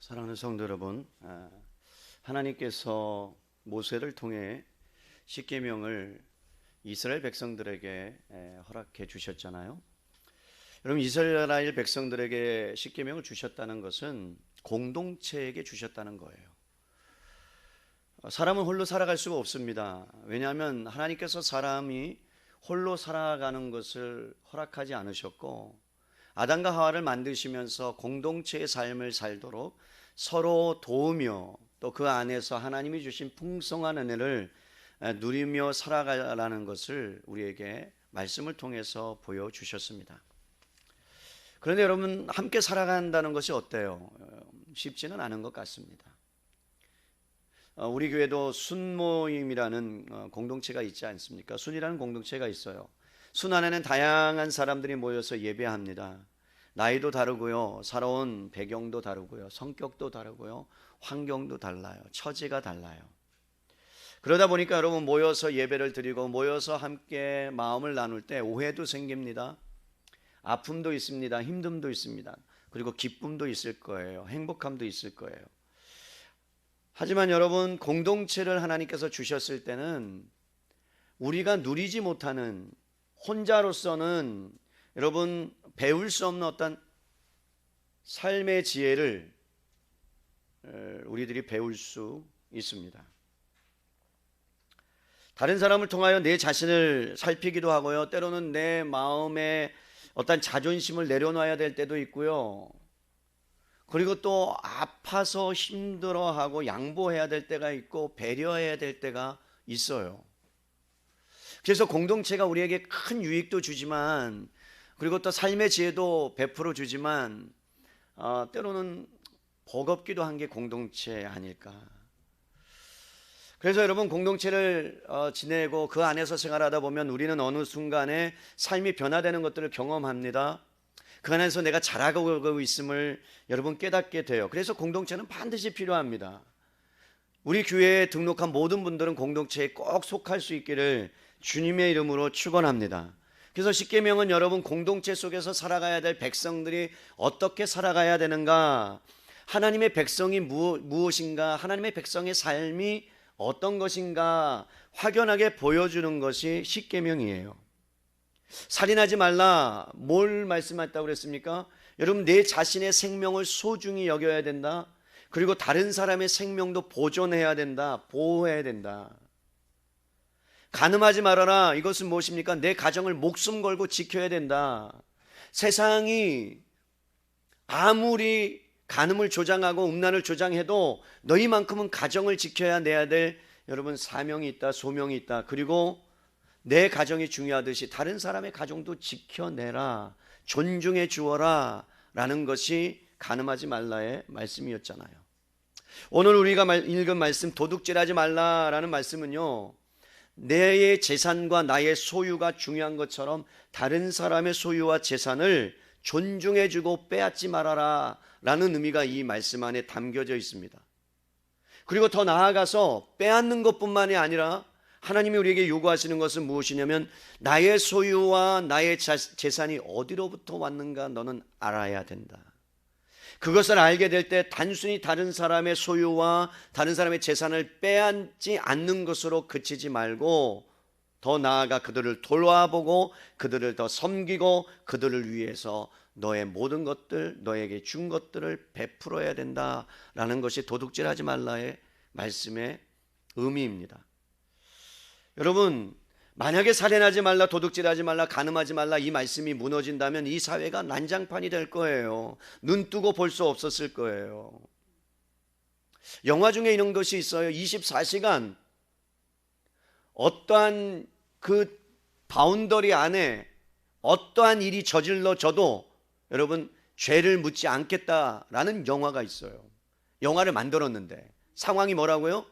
사랑하는 성도 여러분, 하나님께서 모세를 통해 십계명을 이스라엘 백성들에게 허락해 주셨잖아요. 여러분, 이스라엘 백성들에게 십계명을 주셨다는 것은 공동체에게 주셨다는 거예요. 사람은 홀로 살아갈 수가 없습니다. 왜냐하면 하나님께서 사람이 홀로 살아가는 것을 허락하지 않으셨고, 아담과 하와를 만드시면서 공동체의 삶을 살도록 서로 도우며 또 그 안에서 하나님이 주신 풍성한 은혜를 누리며 살아가라는 것을 우리에게 말씀을 통해서 보여주셨습니다. 그런데 여러분, 함께 살아간다는 것이 어때요? 쉽지는 않은 것 같습니다. 우리 교회도 순모임이라는 공동체가 있지 않습니까? 순이라는 공동체가 있어요. 순 안에는 다양한 사람들이 모여서 예배합니다. 나이도 다르고요, 살아온 배경도 다르고요, 성격도 다르고요, 환경도 달라요, 처지가 달라요. 그러다 보니까 여러분, 모여서 예배를 드리고 모여서 함께 마음을 나눌 때 오해도 생깁니다. 아픔도 있습니다. 힘듦도 있습니다. 그리고 기쁨도 있을 거예요. 행복함도 있을 거예요. 하지만 여러분, 공동체를 하나님께서 주셨을 때는 우리가 누리지 못하는, 혼자로서는 여러분 배울 수 없는 어떤 삶의 지혜를 우리들이 배울 수 있습니다. 다른 사람을 통하여 내 자신을 살피기도 하고요, 때로는 내 마음에 어떤 자존심을 내려놔야 될 때도 있고요, 그리고 또 아파서 힘들어하고 양보해야 될 때가 있고 배려해야 될 때가 있어요. 그래서 공동체가 우리에게 큰 유익도 주지만, 그리고 또 삶의 지혜도 베풀어 주지만, 때로는 버겁기도 한 게 공동체 아닐까. 그래서 여러분, 공동체를 지내고 그 안에서 생활하다 보면 우리는 어느 순간에 삶이 변화되는 것들을 경험합니다. 그 안에서 내가 자라고 있음을 여러분 깨닫게 돼요. 그래서 공동체는 반드시 필요합니다. 우리 교회에 등록한 모든 분들은 공동체에 꼭 속할 수 있기를 주님의 이름으로 축원합니다. 그래서 십계명은 여러분, 공동체 속에서 살아가야 될 백성들이 어떻게 살아가야 되는가, 하나님의 백성이 무엇인가, 하나님의 백성의 삶이 어떤 것인가 확연하게 보여주는 것이 십계명이에요. 살인하지 말라, 뭘 말씀했다고 그랬습니까? 여러분, 내 자신의 생명을 소중히 여겨야 된다. 그리고 다른 사람의 생명도 보존해야 된다, 보호해야 된다. 간음하지 말아라, 이것은 무엇입니까? 내 가정을 목숨 걸고 지켜야 된다. 세상이 아무리 간음을 조장하고 음란을 조장해도 너희만큼은 가정을 지켜야 내야 될 여러분 사명이 있다, 소명이 있다. 그리고 내 가정이 중요하듯이 다른 사람의 가정도 지켜내라, 존중해 주어라 라는 것이 간음하지 말라의 말씀이었잖아요. 오늘 우리가 읽은 말씀, 도둑질하지 말라라는 말씀은요, 내 재산과 나의 소유가 중요한 것처럼 다른 사람의 소유와 재산을 존중해주고 빼앗지 말아라 라는 의미가 이 말씀 안에 담겨져 있습니다. 그리고 더 나아가서 빼앗는 것뿐만이 아니라 하나님이 우리에게 요구하시는 것은 무엇이냐면, 나의 소유와 나의 재산이 어디로부터 왔는가 너는 알아야 된다. 그것을 알게 될 때 단순히 다른 사람의 소유와 다른 사람의 재산을 빼앗지 않는 것으로 그치지 말고, 더 나아가 그들을 돌아보고 그들을 더 섬기고 그들을 위해서 너의 모든 것들, 너에게 준 것들을 베풀어야 된다라는 것이 도둑질하지 말라의 말씀의 의미입니다. 여러분, 만약에 살인하지 말라, 도둑질하지 말라, 간음하지 말라 이 말씀이 무너진다면 이 사회가 난장판이 될 거예요. 눈 뜨고 볼 수 없었을 거예요. 영화 중에 이런 것이 있어요. 24시간 어떠한 그 바운더리 안에 어떠한 일이 저질러져도 여러분 죄를 묻지 않겠다라는 영화가 있어요. 영화를 만들었는데 상황이 뭐라고요?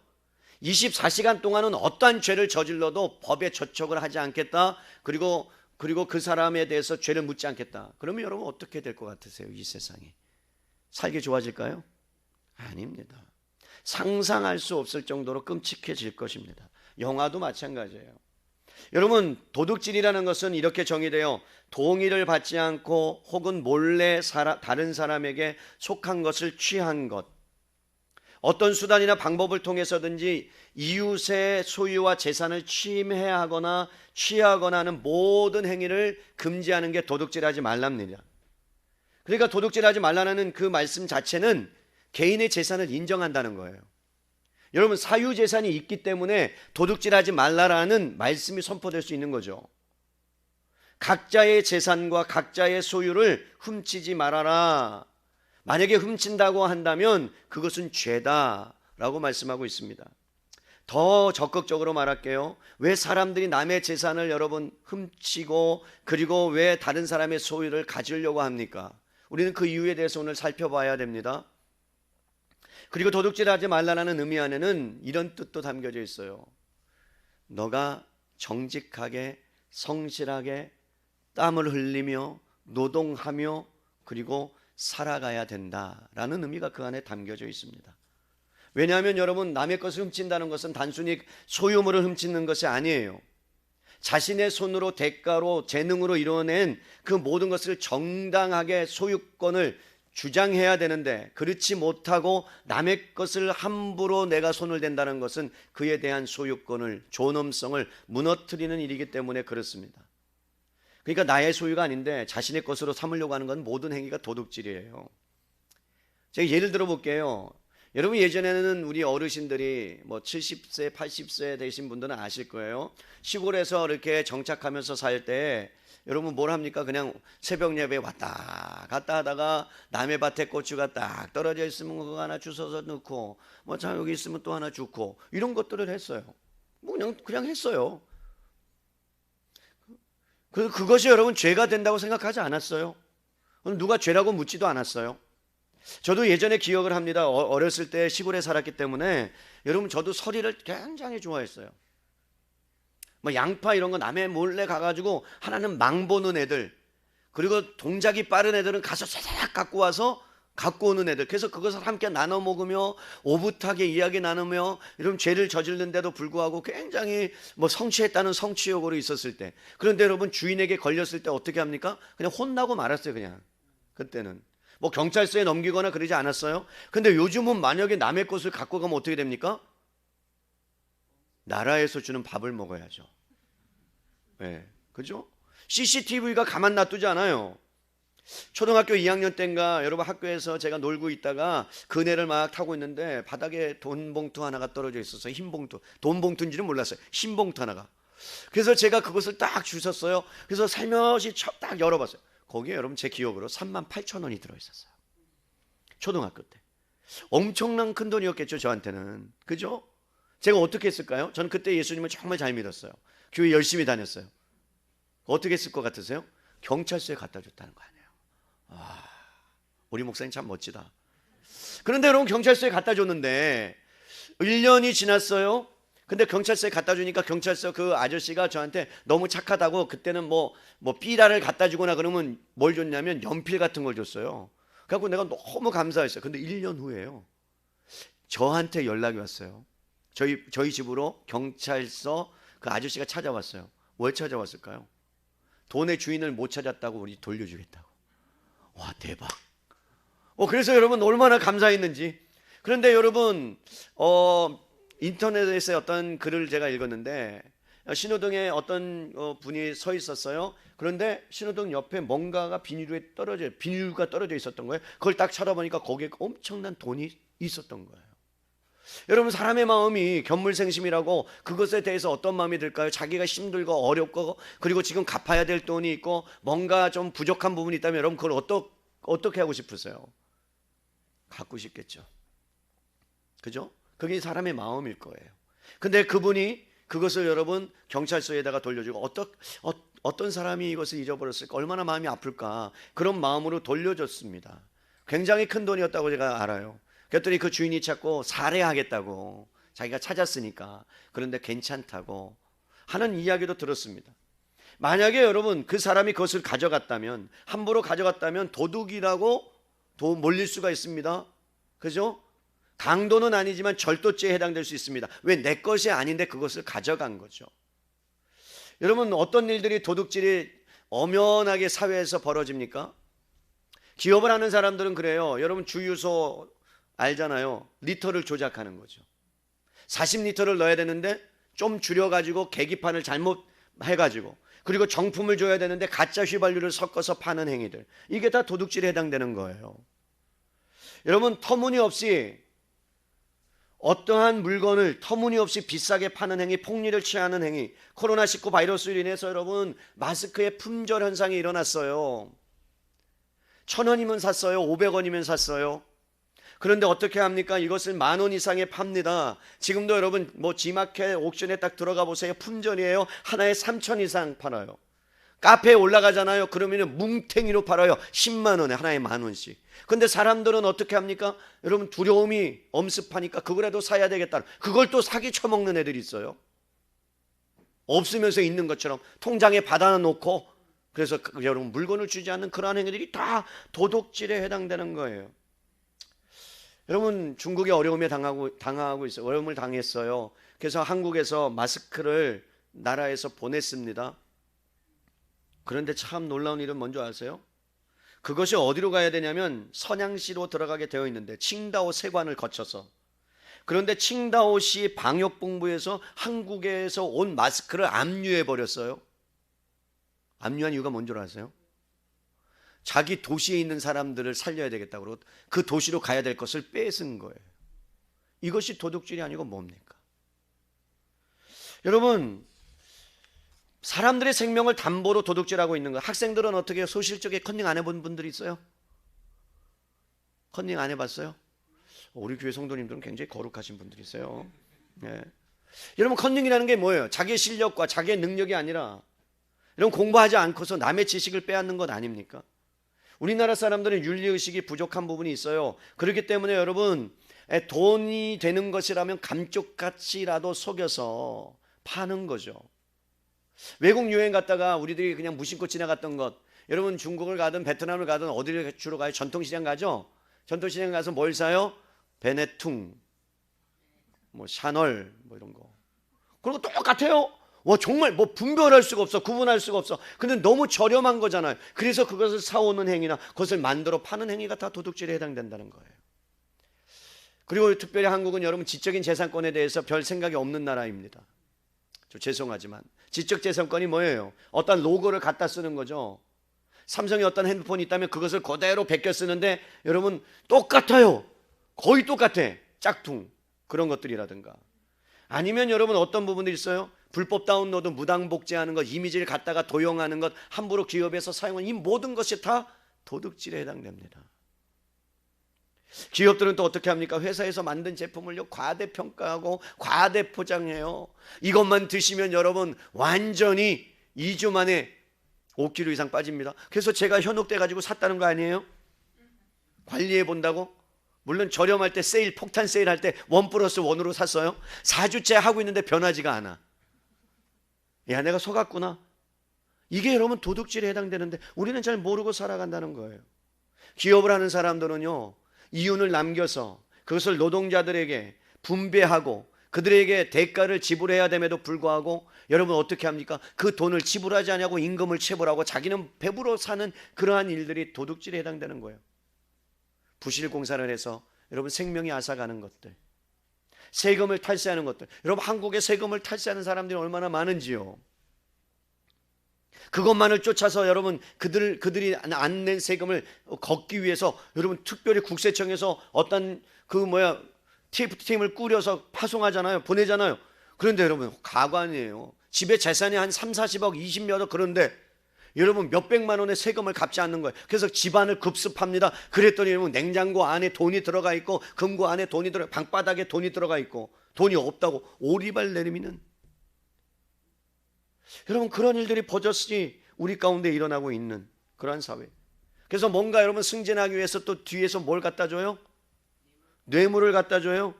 24시간 동안은 어떠한 죄를 저질러도 법에 저촉을 하지 않겠다. 그리고 그 사람에 대해서 죄를 묻지 않겠다. 그러면 여러분 어떻게 될 것 같으세요? 이 세상이 살기 좋아질까요? 아닙니다. 상상할 수 없을 정도로 끔찍해질 것입니다. 영화도 마찬가지예요. 여러분, 도둑질이라는 것은 이렇게 정의돼요. 동의를 받지 않고 혹은 몰래 다른 사람에게 속한 것을 취한 것, 어떤 수단이나 방법을 통해서든지 이웃의 소유와 재산을 침해하거나 취하거나 하는 모든 행위를 금지하는 게 도둑질하지 말랍니다. 그러니까 도둑질하지 말라는 그 말씀 자체는 개인의 재산을 인정한다는 거예요. 여러분, 사유재산이 있기 때문에 도둑질하지 말라라는 말씀이 선포될 수 있는 거죠. 각자의 재산과 각자의 소유를 훔치지 말아라. 만약에 훔친다고 한다면 그것은 죄다라고 말씀하고 있습니다. 더 적극적으로 말할게요. 왜 사람들이 남의 재산을 여러분 훔치고 그리고 왜 다른 사람의 소유를 가지려고 합니까? 우리는 그 이유에 대해서 오늘 살펴봐야 됩니다. 그리고 도둑질하지 말라는 의미 안에는 이런 뜻도 담겨져 있어요. 너가 정직하게 성실하게 땀을 흘리며 노동하며 그리고 살아가야 된다라는 의미가 그 안에 담겨져 있습니다. 왜냐하면 여러분, 남의 것을 훔친다는 것은 단순히 소유물을 훔치는 것이 아니에요. 자신의 손으로 대가로 재능으로 이뤄낸 그 모든 것을 정당하게 소유권을 주장해야 되는데 그렇지 못하고 남의 것을 함부로 내가 손을 댄다는 것은 그에 대한 소유권을, 존엄성을 무너뜨리는 일이기 때문에 그렇습니다. 그러니까 나의 소유가 아닌데 자신의 것으로 삼으려고 하는 건 모든 행위가 도둑질이에요. 제가 예를 들어 볼게요. 여러분, 예전에는 우리 어르신들이 뭐 70세, 80세 되신 분들은 아실 거예요. 시골에서 이렇게 정착하면서 살 때 여러분 뭘 합니까? 그냥 새벽 예배 왔다 갔다 하다가 남의 밭에 고추가 딱 떨어져 있으면 그거 하나 주워서 넣고 뭐 자 여기 있으면 또 하나 주고 이런 것들을 했어요. 뭐 그냥 했어요. 그것이 여러분 죄가 된다고 생각하지 않았어요. 누가 죄라고 묻지도 않았어요. 저도 예전에 기억을 합니다. 어렸을 때 시골에 살았기 때문에 여러분 저도 서리를 굉장히 좋아했어요. 뭐 양파 이런 거 남의 몰래 가가지고 하나는 망 보는 애들, 그리고 동작이 빠른 애들은 가서 사삭 갖고 와서 갖고 오는 애들. 그래서 그것을 함께 나눠 먹으며 오붓하게 이야기 나누며 이런 죄를 저지르는데도 불구하고 굉장히 뭐 성취했다는 성취욕으로 있었을 때, 그런데 여러분 주인에게 걸렸을 때 어떻게 합니까? 그냥 혼나고 말았어요. 그냥 그때는 뭐 경찰서에 넘기거나 그러지 않았어요. 근데 요즘은 만약에 남의 것을 갖고 가면 어떻게 됩니까? 나라에서 주는 밥을 먹어야죠. 네, 그죠? CCTV가 가만 놔두지 않아요. 초등학교 2학년 때인가 여러분 학교에서 제가 놀고 있다가 그네를 막 타고 있는데 바닥에 돈 봉투 하나가 떨어져 있었어요. 흰 봉투. 돈 봉투인지는 몰랐어요. 흰 봉투 하나가. 그래서 제가 그것을 딱 주셨어요. 그래서 살며시 딱 열어봤어요. 거기에 여러분 제 기억으로 38,000원이 들어있었어요. 초등학교 때. 엄청난 큰 돈이었겠죠, 저한테는. 그죠? 제가 어떻게 했을까요? 저는 그때 예수님을 정말 잘 믿었어요. 교회 열심히 다녔어요. 어떻게 했을 것 같으세요? 경찰서에 갖다 줬다는 거 아니에요. 아, 우리 목사님 참 멋지다. 그런데 여러분 경찰서에 갖다 줬는데 1년이 지났어요. 근데 경찰서에 갖다 주니까 경찰서 그 아저씨가 저한테 너무 착하다고 그때는 뭐 삐라를 갖다 주거나 그러면 뭘 줬냐면 연필 같은 걸 줬어요. 그래서 내가 너무 감사했어요. 근데 1년 후에요. 저한테 연락이 왔어요. 저희 집으로 경찰서 그 아저씨가 찾아왔어요. 왜 찾아왔을까요? 돈의 주인을 못 찾았다고 우리 돌려주겠다고. 와, 대박. 그래서 여러분 얼마나 감사했는지. 그런데 여러분 인터넷에서 어떤 글을 제가 읽었는데 신호등에 어떤 분이 서 있었어요. 그런데 신호등 옆에 뭔가가 비닐가 떨어져 있었던 거예요. 그걸 딱 쳐다보니까 거기에 엄청난 돈이 있었던 거예요. 여러분 사람의 마음이 견물생심이라고 그것에 대해서 어떤 마음이 들까요? 자기가 힘들고 어렵고 그리고 지금 갚아야 될 돈이 있고 뭔가 좀 부족한 부분이 있다면 여러분 그걸 어떻게 하고 싶으세요? 갖고 싶겠죠. 그죠? 그게 사람의 마음일 거예요. 근데 그분이 그것을 여러분 경찰서에다가 돌려주고 어떤 사람이 이것을 잊어버렸을까? 얼마나 마음이 아플까? 그런 마음으로 돌려줬습니다. 굉장히 큰 돈이었다고 제가 알아요. 그랬더니 그 주인이 찾고 살해하겠다고, 자기가 찾았으니까, 그런데 괜찮다고 하는 이야기도 들었습니다. 만약에 여러분 그 사람이 그것을 가져갔다면, 함부로 가져갔다면 도둑이라고 몰릴 수가 있습니다. 그죠? 강도는 아니지만 절도죄에 해당될 수 있습니다. 왜? 내 것이 아닌데 그것을 가져간 거죠. 여러분 어떤 일들이 도둑질이 엄연하게 사회에서 벌어집니까? 기업을 하는 사람들은 그래요. 여러분 주유소 알잖아요. 리터를 조작하는 거죠. 40리터를 넣어야 되는데 좀 줄여가지고 계기판을 잘못 해가지고, 그리고 정품을 줘야 되는데 가짜 휘발유를 섞어서 파는 행위들, 이게 다 도둑질에 해당되는 거예요. 여러분, 터무니없이 어떠한 물건을 터무니없이 비싸게 파는 행위, 폭리를 취하는 행위, 코로나19 바이러스로 인해서 여러분 마스크의 품절 현상이 일어났어요. 1,000원이면 샀어요. 500원이면 샀어요. 그런데 어떻게 합니까? 이것을 10,000원 이상에 팝니다. 지금도 여러분 뭐 G마켓 옥션에 딱 들어가 보세요. 품절이에요. 하나에 3,000 이상 팔아요. 카페에 올라가잖아요. 그러면 뭉탱이로 팔아요. 10만 원에 하나에 10,000원씩. 근데 사람들은 어떻게 합니까? 여러분 두려움이 엄습하니까 그거라도 사야 되겠다. 그걸 또 사기 쳐먹는 애들이 있어요. 없으면서 있는 것처럼 통장에 받아 놓고, 그래서 여러분 물건을 주지 않는 그러한 행위들이 다 도둑질에 해당되는 거예요. 여러분 중국이 어려움에 당하고 있어요. 어려움을 당했어요. 그래서 한국에서 마스크를 나라에서 보냈습니다. 그런데 참 놀라운 일은 뭔지 아세요? 그것이 어디로 가야 되냐면 선양시로 들어가게 되어 있는데, 칭다오 세관을 거쳐서. 그런데 칭다오시 방역본부에서 한국에서 온 마스크를 압류해 버렸어요. 압류한 이유가 뭔지 아세요? 자기 도시에 있는 사람들을 살려야 되겠다고 그러고 그 도시로 가야 될 것을 뺏은 거예요. 이것이 도둑질이 아니고 뭡니까? 여러분, 사람들의 생명을 담보로 도둑질하고 있는 거예요. 학생들은 어떻게 해요? 소실적에 컨닝 안 해본 분들이 있어요? 컨닝 안 해봤어요? 우리 교회 성도님들은 굉장히 거룩하신 분들이세요. 네. 여러분, 컨닝이라는 게 뭐예요? 자기의 실력과 자기의 능력이 아니라, 여러분 공부하지 않고서 남의 지식을 빼앗는 것 아닙니까? 우리나라 사람들은 윤리의식이 부족한 부분이 있어요. 그렇기 때문에 여러분, 돈이 되는 것이라면 감쪽같이라도 속여서 파는 거죠. 외국 여행 갔다가 우리들이 그냥 무심코 지나갔던 것, 여러분 중국을 가든 베트남을 가든 어디를 주로 가요? 전통시장 가죠? 전통시장 가서 뭘 사요? 베네퉁, 뭐 샤넬, 뭐 이런 거. 그리고 똑같아요. 와, 정말 뭐 분별할 수가 없어, 구분할 수가 없어. 근데 너무 저렴한 거잖아요. 그래서 그것을 사오는 행위나 그것을 만들어 파는 행위가 다 도둑질에 해당된다는 거예요. 그리고 특별히 한국은 여러분 지적인 재산권에 대해서 별 생각이 없는 나라입니다. 저 죄송하지만 지적 재산권이 뭐예요? 어떤 로고를 갖다 쓰는 거죠. 삼성이 어떤 핸드폰이 있다면 그것을 그대로 베껴 쓰는데 여러분 똑같아요. 거의 똑같아. 짝퉁 그런 것들이라든가, 아니면 여러분 어떤 부분들이 있어요? 불법 다운로드, 무당 복제하는 것, 이미지를 갖다가 도용하는 것, 함부로 기업에서 사용하는 이 모든 것이 다 도둑질에 해당됩니다. 기업들은 또 어떻게 합니까? 회사에서 만든 제품을요 과대평가하고 과대포장해요. 이것만 드시면 여러분 완전히 2주 만에 5kg 이상 빠집니다. 그래서 제가 현혹돼 가지고 샀다는 거 아니에요? 관리해 본다고? 물론 저렴할 때 세일, 폭탄 세일할 때 1+1으로 샀어요. 4주째 하고 있는데 변하지가 않아. 야, 내가 속았구나. 이게 여러분 도둑질에 해당되는데 우리는 잘 모르고 살아간다는 거예요. 기업을 하는 사람들은요 이윤을 남겨서 그것을 노동자들에게 분배하고 그들에게 대가를 지불해야 됨에도 불구하고 여러분 어떻게 합니까? 그 돈을 지불하지 않냐고 임금을 체불하고 자기는 배부러 사는 그러한 일들이 도둑질에 해당되는 거예요. 부실공사를 해서 여러분 생명이 앗아가는 것들, 세금을 탈세하는 것들. 여러분 한국에 세금을 탈세하는 사람들이 얼마나 많은지요. 그것만을 쫓아서 여러분 그들이 안 낸 세금을 걷기 위해서 여러분 특별히 국세청에서 어떤 TF팀을 꾸려서 파송하잖아요. 보내잖아요. 그런데 여러분 가관이에요. 집에 재산이 한 3, 40억, 20몇억 그런데 여러분 몇백만 원의 세금을 갚지 않는 거예요. 그래서 집안을 급습합니다. 그랬더니 여러분 냉장고 안에 돈이 들어가 있고 금고 안에 돈이 들어가, 방바닥에 돈이 들어가 있고 돈이 없다고 오리발 내리미는, 여러분 그런 일들이 버젓이 우리 가운데 일어나고 있는 그러한 사회. 그래서 뭔가 여러분 승진하기 위해서 또 뒤에서 뭘 갖다 줘요? 뇌물을 갖다 줘요.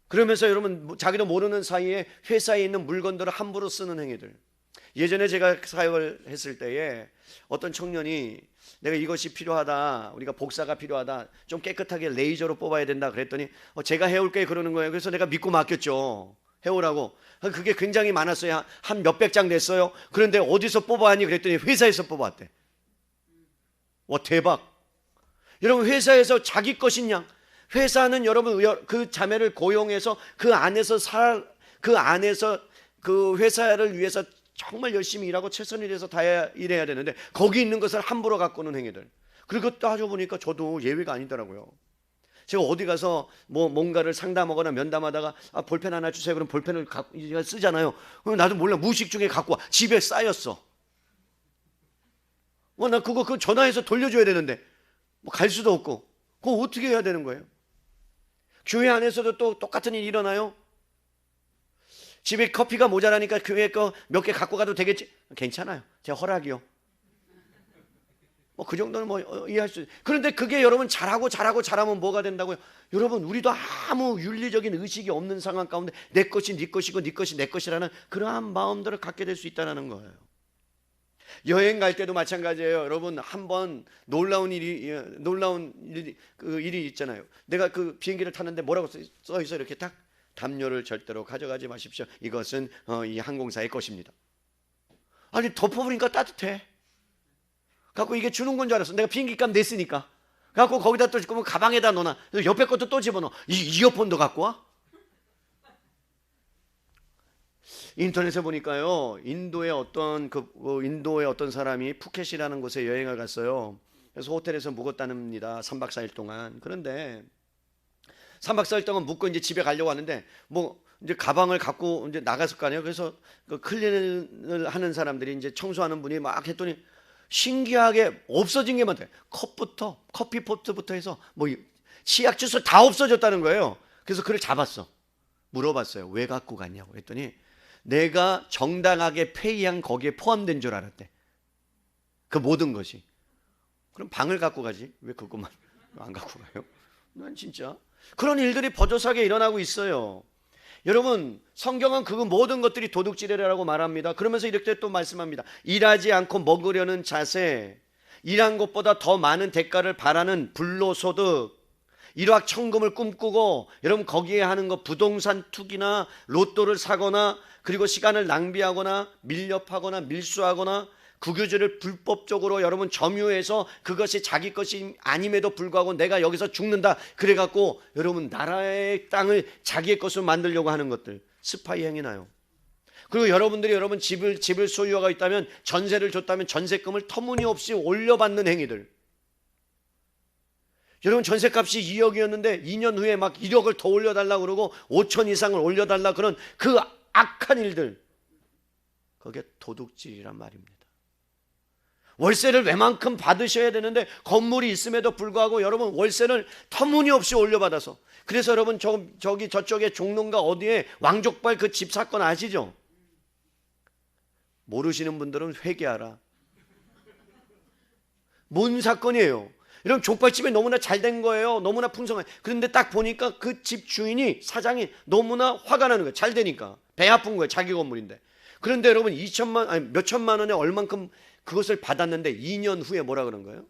그러면서 여러분 자기도 모르는 사이에 회사에 있는 물건들을 함부로 쓰는 행위들. 예전에 제가 사역을 했을 때에 어떤 청년이 내가 이것이 필요하다, 우리가 복사가 필요하다, 좀 깨끗하게 레이저로 뽑아야 된다 그랬더니 제가 해올게 그러는 거예요. 그래서 내가 믿고 맡겼죠. 해오라고. 그게 굉장히 많았어요. 한 몇백 장 됐어요. 그런데 어디서 뽑아왔니 그랬더니 회사에서 뽑아왔대. 와 대박. 여러분 회사에서 자기 것인 양 회사는 여러분 그 자매를 고용해서 그 안에서 그 회사를 위해서 정말 열심히 일하고 최선을 다해서 다 일해야 되는데 거기 있는 것을 함부로 갖고는 행위들. 그리고 따져보니까 저도 예외가 아니더라고요. 제가 어디 가서 뭔가를 상담하거나 면담하다가 볼펜 하나 주세요. 그럼 볼펜을 갖고 쓰잖아요. 그럼 나도 몰라 무의식 중에 갖고 와. 집에 쌓였어. 나 그거 전화해서 돌려줘야 되는데 갈 수도 없고 그거 어떻게 해야 되는 거예요? 교회 안에서도 또 똑같은 일이 일어나요. 집에 커피가 모자라니까 교회 거 몇 개 갖고 가도 되겠지? 괜찮아요. 제 허락이요. 그 정도는 이해할 수 있어요. 그런데 그게 여러분 잘하면 뭐가 된다고요? 여러분 우리도 아무 윤리적인 의식이 없는 상황 가운데 내 것이 네 것이고 네 것이 내 것이라는 그러한 마음들을 갖게 될 수 있다는 거예요. 여행 갈 때도 마찬가지예요. 여러분 한번 놀라운 일이 있잖아요. 내가 그 비행기를 탔는데 뭐라고 써 있어 이렇게 딱 담요를 절대로 가져가지 마십시오. 이것은 이 항공사의 것입니다. 아니 덮어버리니까 따뜻해. 갖고 이게 주는 건 줄 알았어. 내가 비행기값 냈으니까. 갖고 거기다 또 가방에다 넣어놔. 옆에 것도 또 집어넣어. 이어폰도 갖고 와? 인터넷에 보니까요. 인도의 어떤 사람이 푸켓이라는 곳에 여행을 갔어요. 그래서 호텔에서 묵었답니다. 3박 4일 동안. 그런데 3박 4일 동안 묵고 이제 집에 가려고 하는데 이제 가방을 갖고 이제 나갔을 거 아니에요. 그래서 그 클린을 하는 사람들이 이제 청소하는 분이 막 했더니 신기하게 없어진 게 많대요. 컵부터 커피포트부터 해서 치약 주스 다 없어졌다는 거예요. 그래서 그를 잡았어. 물어봤어요. 왜 갖고 갔냐고 했더니 내가 정당하게 페이한 거기에 포함된 줄 알았대. 그 모든 것이. 그럼 방을 갖고 가지. 왜 그것만 안 갖고 가요? 난 진짜 그런 일들이 버젓하게 일어나고 있어요. 여러분 성경은 그 모든 것들이 도둑질이라고 말합니다. 그러면서 이렇게 또 말씀합니다. 일하지 않고 먹으려는 자세, 일한 것보다 더 많은 대가를 바라는 불로소득, 일확천금을 꿈꾸고 여러분 거기에 하는 거 부동산 투기나 로또를 사거나 그리고 시간을 낭비하거나 밀렵하거나 밀수하거나 국유지를 불법적으로 여러분 점유해서 그것이 자기 것이 아님에도 불구하고 내가 여기서 죽는다 그래갖고 여러분 나라의 땅을 자기의 것으로 만들려고 하는 것들 스파이 행위나요. 그리고 여러분들이 여러분 집을 소유하고 있다면 전세를 줬다면 전세금을 터무니없이 올려받는 행위들. 여러분 전세값이 2억이었는데 2년 후에 막 1억을 더 올려달라고 그러고 5천 이상을 올려달라 그런 그 악한 일들. 그게 도둑질이란 말입니다. 월세를 웬만큼 받으셔야 되는데 건물이 있음에도 불구하고 여러분 월세를 터무니없이 올려받아서 그래서 여러분 저쪽에 종로인가 어디에 왕족발 그 집 사건 아시죠? 모르시는 분들은 회개하라. 뭔 사건이에요? 이런 족발집이 너무나 잘 된 거예요. 너무나 풍성해. 그런데 딱 보니까 그 집 주인이 사장이 너무나 화가 나는 거예요. 잘 되니까 배 아픈 거예요. 자기 건물인데. 그런데 여러분 몇천만 원에 얼만큼 그것을 받았는데 2년 후에 뭐라 그런 거예요?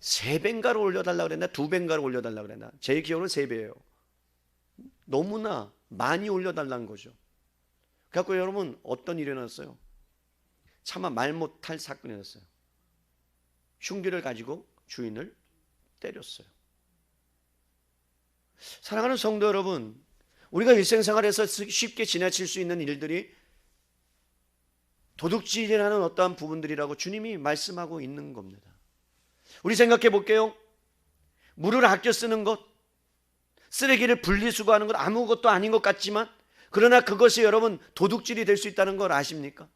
3배인가를 올려달라 그랬나? 2배인가를 올려달라 그랬나? 제 기억은 3배예요. 너무나 많이 올려달라는 거죠. 그래서 여러분 어떤 일이 일어났어요? 차마 말 못할 사건이 일어났어요. 흉기를 가지고 주인을 때렸어요. 사랑하는 성도 여러분, 우리가 일생생활에서 쉽게 지나칠 수 있는 일들이 도둑질이라는 어떠한 부분들이라고 주님이 말씀하고 있는 겁니다. 우리 생각해 볼게요. 물을 아껴 쓰는 것, 쓰레기를 분리수거하는 것 아무것도 아닌 것 같지만 그러나 그것이 여러분 도둑질이 될 수 있다는 걸 아십니까?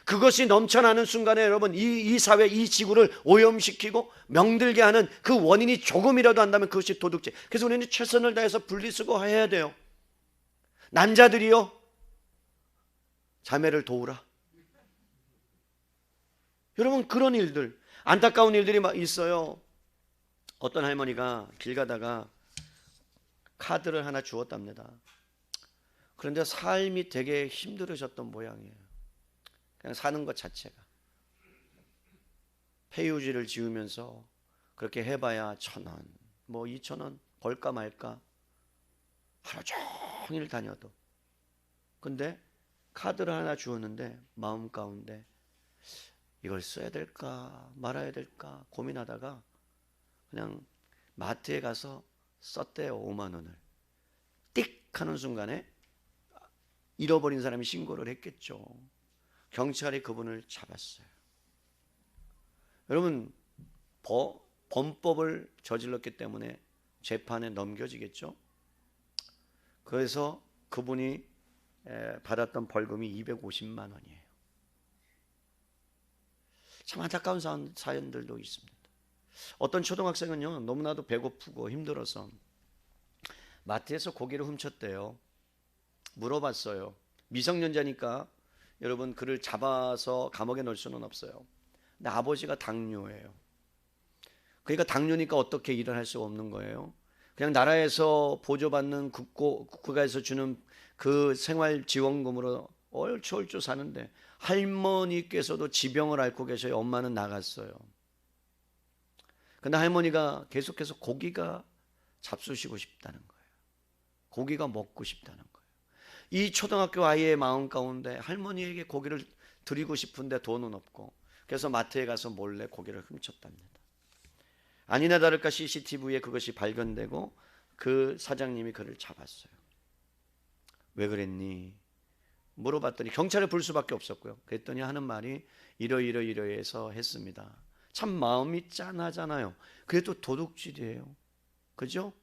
그것이 넘쳐나는 순간에 여러분 이 사회, 이 지구를 오염시키고 명들게 하는 그 원인이 조금이라도 한다면 그것이 도둑질. 그래서 우리는 최선을 다해서 분리수거해야 돼요. 남자들이요, 자매를 도우라. 여러분 그런 일들, 안타까운 일들이 막 있어요. 어떤 할머니가 길 가다가 카드를 하나 주었답니다. 그런데 삶이 되게 힘들으셨던 모양이에요. 그냥 사는 것 자체가. 폐유지를 지으면서 그렇게 해봐야 1,000원, 2,000원 벌까 말까 하루 종일 다녀도. 근데 카드를 하나 주었는데 마음 가운데 이걸 써야 될까 말아야 될까 고민하다가 그냥 마트에 가서 썼대요. 5만 원을. 띡 하는 순간에 잃어버린 사람이 신고를 했겠죠. 경찰이 그분을 잡았어요. 여러분, 범법을 저질렀기 때문에 재판에 넘겨지겠죠. 그래서 그분이 받았던 벌금이 250만 원이에요. 참 안타까운 사연들도 있습니다. 어떤 초등학생은요, 너무나도 배고프고 힘들어서 마트에서 고기를 훔쳤대요. 물어봤어요. 미성년자니까 여러분 그를 잡아서 감옥에 넣을 수는 없어요. 근데 아버지가 당뇨예요. 그러니까 당뇨니까 어떻게 일을 할 수가 없는 거예요. 그냥 나라에서 보조받는 국가에서 주는 그 생활지원금으로 얼추얼추 사는데 할머니께서도 지병을 앓고 계셔요. 엄마는 나갔어요. 근데 할머니가 계속해서 고기가 잡수시고 싶다는 거예요. 고기가 먹고 싶다는 거예요. 이 초등학교 아이의 마음 가운데 할머니에게 고기를 드리고 싶은데 돈은 없고, 그래서 마트에 가서 몰래 고기를 훔쳤답니다. 아니나 다를까 CCTV에 그것이 발견되고 그 사장님이 그를 잡았어요. 왜 그랬니? 물어봤더니 경찰에 부를 수밖에 없었고요. 그랬더니 하는 말이 이러이러해서 했습니다. 참 마음이 짠하잖아요. 그래도 도둑질이에요. 그죠?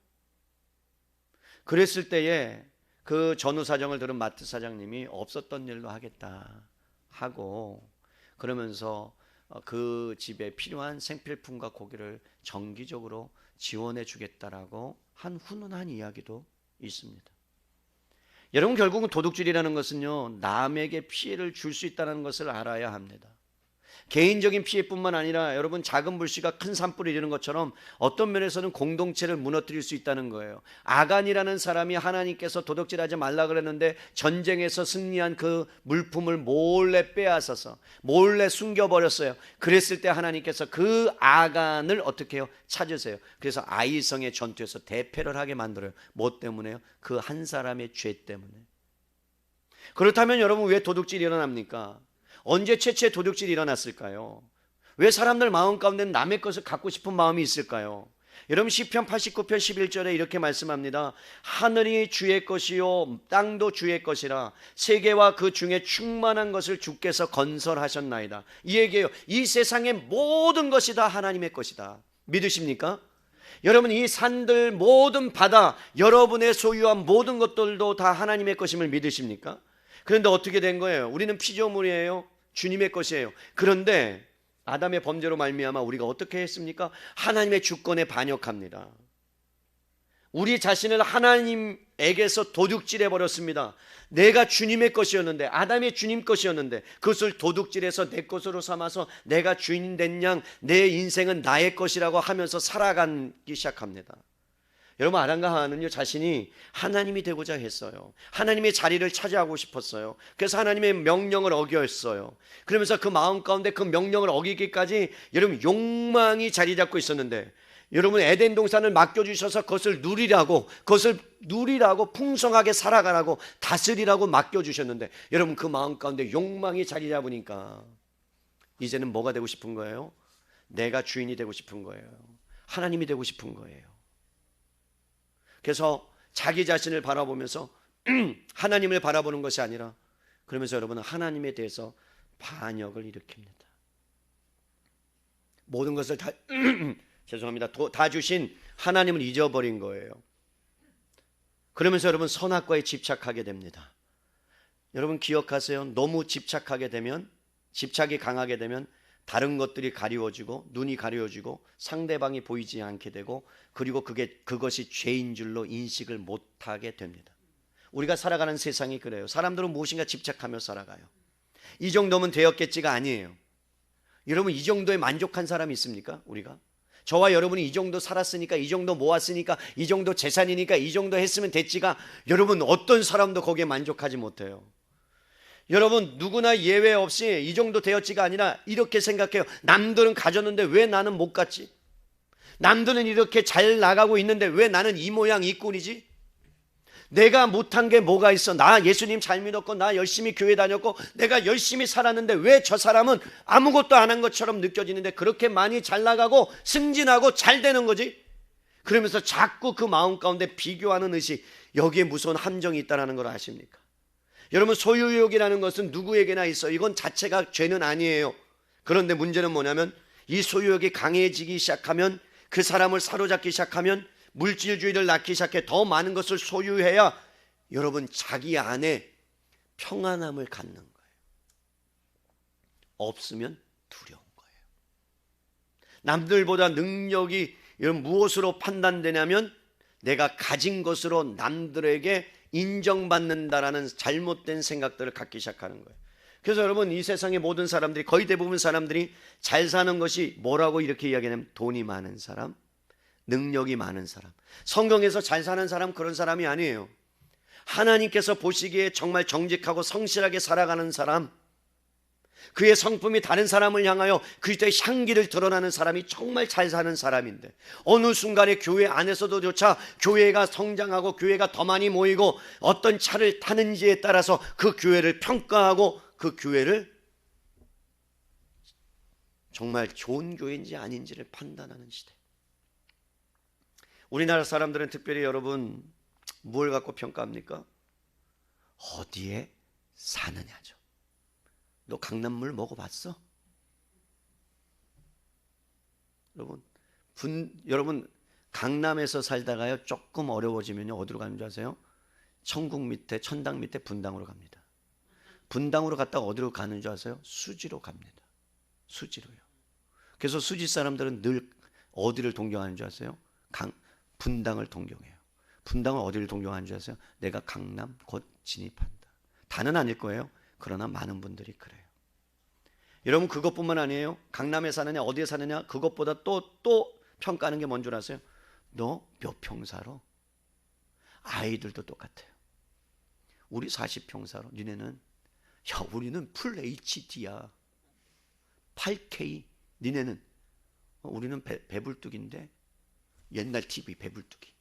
그랬을 때에 그 전후 사정을 들은 마트 사장님이 없었던 일로 하겠다 하고, 그러면서 그 집에 필요한 생필품과 고기를 정기적으로 지원해 주겠다라고 한 훈훈한 이야기도 있습니다. 여러분, 결국은 도둑질이라는 것은요, 남에게 피해를 줄 수 있다는 것을 알아야 합니다. 개인적인 피해뿐만 아니라 여러분, 작은 불씨가 큰 산불을 이루는 것처럼 어떤 면에서는 공동체를 무너뜨릴 수 있다는 거예요. 아간이라는 사람이 하나님께서 도둑질하지 말라 그랬는데 전쟁에서 승리한 그 물품을 몰래 빼앗아서 몰래 숨겨버렸어요. 그랬을 때 하나님께서 그 아간을 어떻게 해요? 찾으세요. 그래서 아이성의 전투에서 대패를 하게 만들어요. 뭐 때문에요? 그 한 사람의 죄 때문에. 그렇다면 여러분, 왜 도둑질이 일어납니까? 언제 최초의 도둑질이 일어났을까요? 왜 사람들 마음 가운데 남의 것을 갖고 싶은 마음이 있을까요? 여러분, 시편 89편 11절에 이렇게 말씀합니다. 하늘이 주의 것이요 땅도 주의 것이라, 세계와 그 중에 충만한 것을 주께서 건설하셨나이다. 이 얘기예요. 이 세상의 모든 것이 다 하나님의 것이다. 믿으십니까? 여러분, 이 산들, 모든 바다, 여러분의 소유한 모든 것들도 다 하나님의 것임을 믿으십니까? 그런데 어떻게 된 거예요? 우리는 피조물이에요. 주님의 것이에요. 그런데 아담의 범죄로 말미암아 우리가 어떻게 했습니까? 하나님의 주권에 반역합니다. 우리 자신을 하나님에게서 도둑질해 버렸습니다. 내가 주님의 것이었는데, 아담의 주님 것이었는데 그것을 도둑질해서 내 것으로 삼아서 내가 주인 된 양 내 인생은 나의 것이라고 하면서 살아가기 시작합니다. 여러분, 아담과 하와는요, 자신이 하나님이 되고자 했어요. 하나님의 자리를 차지하고 싶었어요. 그래서 하나님의 명령을 어겼어요. 그러면서 그 마음 가운데 그 명령을 어기기까지 여러분 욕망이 자리 잡고 있었는데, 여러분 에덴 동산을 맡겨주셔서 그것을 누리라고 풍성하게 살아가라고 다스리라고 맡겨주셨는데, 여러분 그 마음 가운데 욕망이 자리 잡으니까 이제는 뭐가 되고 싶은 거예요? 내가 주인이 되고 싶은 거예요. 하나님이 되고 싶은 거예요. 그래서 자기 자신을 바라보면서 하나님을 바라보는 것이 아니라, 그러면서 여러분은 하나님에 대해서 반역을 일으킵니다. 모든 것을 다 죄송합니다. 다 주신 하나님을 잊어버린 거예요. 그러면서 여러분 선악과에 집착하게 됩니다. 여러분 기억하세요. 너무 집착하게 되면, 집착이 강하게 되면 다른 것들이 가리워지고 눈이 가려워지고 상대방이 보이지 않게 되고, 그리고 그것이 죄인 줄로 인식을 못하게 됩니다. 우리가 살아가는 세상이 그래요. 사람들은 무엇인가 집착하며 살아가요. 이 정도면 되었겠지가 아니에요. 여러분, 이 정도에 만족한 사람이 있습니까? 우리가? 저와 여러분이 이 정도 살았으니까, 이 정도 모았으니까, 이 정도 재산이니까 이 정도 했으면 됐지가, 여러분 어떤 사람도 거기에 만족하지 못해요. 여러분, 누구나 예외 없이 이 정도 되었지가 아니라 이렇게 생각해요. 남들은 가졌는데 왜 나는 못 갔지? 남들은 이렇게 잘 나가고 있는데 왜 나는 이 모양 이 꼴이지? 내가 못한 게 뭐가 있어? 나 예수님 잘 믿었고, 나 열심히 교회 다녔고, 내가 열심히 살았는데 왜 저 사람은 아무것도 안 한 것처럼 느껴지는데 그렇게 많이 잘 나가고 승진하고 잘 되는 거지? 그러면서 자꾸 그 마음 가운데 비교하는 의식, 여기에 무서운 함정이 있다는 걸 아십니까? 여러분, 소유욕이라는 것은 누구에게나 있어요. 이건 자체가 죄는 아니에요. 그런데 문제는 뭐냐면 이 소유욕이 강해지기 시작하면, 그 사람을 사로잡기 시작하면, 물질주의를 낳기 시작해 더 많은 것을 소유해야 여러분 자기 안에 평안함을 갖는 거예요. 없으면 두려운 거예요. 남들보다 능력이 무엇으로 판단되냐면 내가 가진 것으로 남들에게 인정받는다라는 잘못된 생각들을 갖기 시작하는 거예요. 그래서 여러분, 이 세상의 모든 사람들이, 거의 대부분 사람들이 잘 사는 것이 뭐라고 이렇게 이야기하냐면 돈이 많은 사람, 능력이 많은 사람. 성경에서 잘 사는 사람 그런 사람이 아니에요. 하나님께서 보시기에 정말 정직하고 성실하게 살아가는 사람, 그의 성품이 다른 사람을 향하여 그리스도의 향기를 드러나는 사람이 정말 잘 사는 사람인데, 어느 순간에 교회 안에서도조차 교회가 성장하고 교회가 더 많이 모이고 어떤 차를 타는지에 따라서 그 교회를 평가하고 그 교회를 정말 좋은 교회인지 아닌지를 판단하는 시대. 우리나라 사람들은 특별히 여러분 뭘 갖고 평가합니까? 어디에 사느냐죠. 너 강남물 먹어봤어? 여러분 강남에서 살다가요 조금 어려워지면요 어디로 가는 줄 아세요? 천국 밑에, 천당 밑에 분당으로 갑니다. 분당으로 갔다가 어디로 가는 줄 아세요? 수지로 갑니다. 수지로요. 그래서 수지 사람들은 늘 어디를 동경하는 줄 아세요? 분당을 동경해요. 분당은 어디를 동경하는 줄 아세요? 내가 강남 곧 진입한다. 다는 아닐 거예요. 그러나 많은 분들이 그래요. 여러분, 그것뿐만 아니에요. 강남에 사느냐 어디에 사느냐, 그것보다 또 평가하는 게 뭔 줄 아세요? 너 몇 평 살아? 아이들도 똑같아요. 우리 40평 살아. 니네는, 야 우리는 풀 HD야, 8K. 니네는, 우리는 배불뚝인데 옛날 TV 배불뚝이.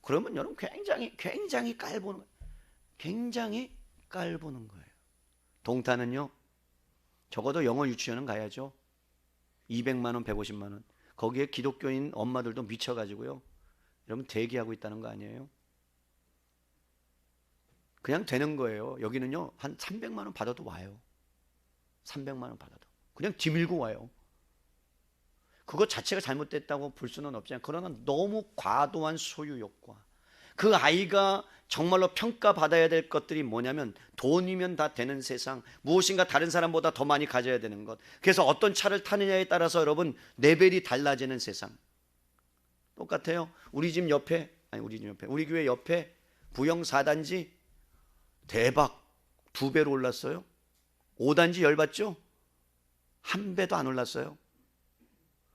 그러면 여러분 굉장히 깔보는 거예요. 굉장히 깔보는 거예요. 동탄은요 적어도 영어 유치원은 가야죠. 200만 원, 150만 원. 거기에 기독교인 엄마들도 미쳐가지고요 여러분 대기하고 있다는 거 아니에요? 그냥 되는 거예요. 여기는요 한 300만 원 받아도 와요. 300만 원 받아도 그냥 뒤밀고 와요. 그것 자체가 잘못됐다고 볼 수는 없잖아요. 그러나 너무 과도한 소유욕과, 그 아이가 정말로 평가받아야 될 것들이 뭐냐면 돈이면 다 되는 세상, 무엇인가 다른 사람보다 더 많이 가져야 되는 것, 그래서 어떤 차를 타느냐에 따라서 여러분 레벨이 달라지는 세상. 똑같아요. 우리 교회 옆에 부영 4단지 대박 2배로 올랐어요. 5단지 열받죠? 1배도 안 올랐어요.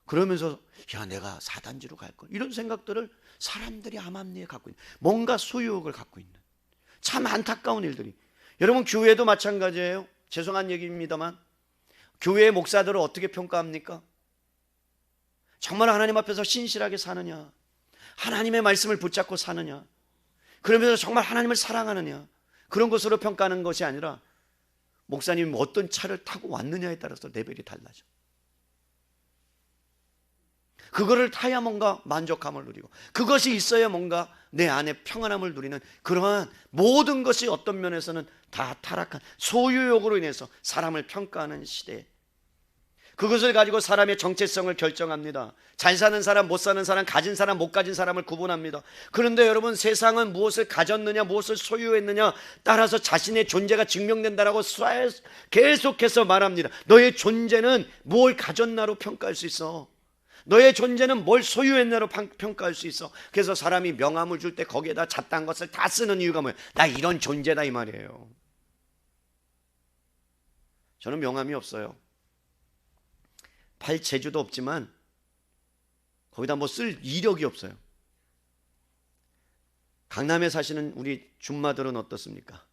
그러면서 야 내가 4단지로 갈 걸, 이런 생각들을 사람들이 암암리에 갖고 있는, 뭔가 소유욕을 갖고 있는 참 안타까운 일들이. 여러분 교회도 마찬가지예요. 죄송한 얘기입니다만 교회의 목사들을 어떻게 평가합니까? 정말 하나님 앞에서 신실하게 사느냐, 하나님의 말씀을 붙잡고 사느냐, 그러면서 정말 하나님을 사랑하느냐, 그런 것으로 평가하는 것이 아니라 목사님이 어떤 차를 타고 왔느냐에 따라서 레벨이 달라져. 그거를 타야 뭔가 만족함을 누리고, 그것이 있어야 뭔가 내 안에 평안함을 누리는, 그러한 모든 것이 어떤 면에서는 다 타락한 소유욕으로 인해서 사람을 평가하는 시대. 그것을 가지고 사람의 정체성을 결정합니다. 잘 사는 사람, 못 사는 사람, 가진 사람, 못 가진 사람을 구분합니다. 그런데 여러분 세상은 무엇을 가졌느냐, 무엇을 소유했느냐 따라서 자신의 존재가 증명된다라고 계속해서 말합니다. 너의 존재는 뭘 가졌나로 평가할 수 있어. 너의 존재는 뭘 소유했나로 평가할 수 있어. 그래서 사람이 명함을 줄 때 거기에다 잡다한 것을 다 쓰는 이유가 뭐예요? 나 이런 존재다 이 말이에요. 저는 명함이 없어요. 팔 재주도 없지만 거기다 뭐 쓸 이력이 없어요. 강남에 사시는 우리 줌마들은 어떻습니까?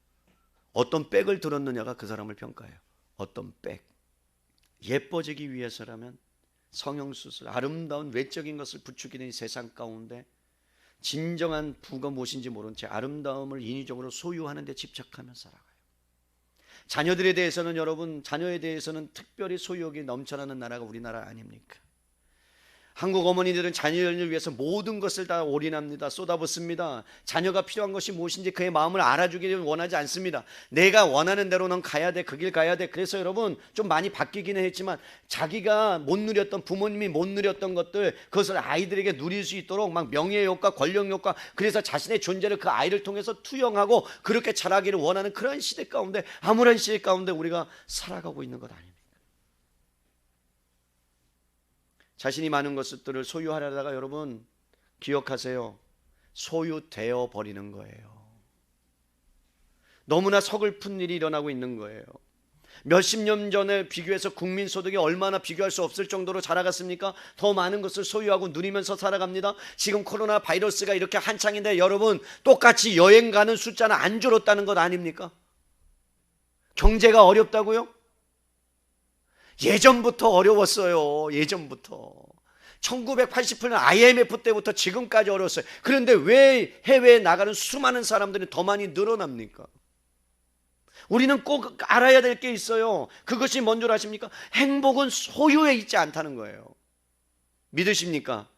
어떤 백을 들었느냐가 그 사람을 평가해요. 어떤 백. 예뻐지기 위해서라면 성형수술, 아름다운 외적인 것을 부추기는 이 세상 가운데 진정한 부가 무엇인지 모른 채 아름다움을 인위적으로 소유하는 데 집착하며 살아가요. 자녀들에 대해서는, 여러분 자녀에 대해서는 특별히 소유욕이 넘쳐나는 나라가 우리나라 아닙니까? 한국 어머니들은 자녀를 위해서 모든 것을 다 올인합니다. 쏟아붓습니다. 자녀가 필요한 것이 무엇인지 그의 마음을 알아주기를 원하지 않습니다. 내가 원하는 대로 넌 가야 돼. 그 길 가야 돼. 그래서 여러분 좀 많이 바뀌기는 했지만 자기가 못 누렸던, 부모님이 못 누렸던 것들, 그것을 아이들에게 누릴 수 있도록 막 명예욕과 권력욕과, 그래서 자신의 존재를 그 아이를 통해서 투영하고 그렇게 자라기를 원하는 그런 시대 가운데, 암울한 시대 가운데 우리가 살아가고 있는 것 아닙니까? 자신이 많은 것들을 소유하려다가 여러분 기억하세요. 소유되어 버리는 거예요. 너무나 서글픈 일이 일어나고 있는 거예요. 몇십 년 전에 비교해서 국민소득이 얼마나 비교할 수 없을 정도로 자라갔습니까? 더 많은 것을 소유하고 누리면서 살아갑니다. 지금 코로나 바이러스가 이렇게 한창인데 여러분 똑같이 여행 가는 숫자는 안 줄었다는 것 아닙니까? 경제가 어렵다고요? 예전부터 어려웠어요. 예전부터 1988년 IMF 때부터 지금까지 어려웠어요. 그런데 왜 해외에 나가는 수많은 사람들이 더 많이 늘어납니까? 우리는 꼭 알아야 될 게 있어요. 그것이 뭔 줄 아십니까? 행복은 소유에 있지 않다는 거예요. 믿으십니까?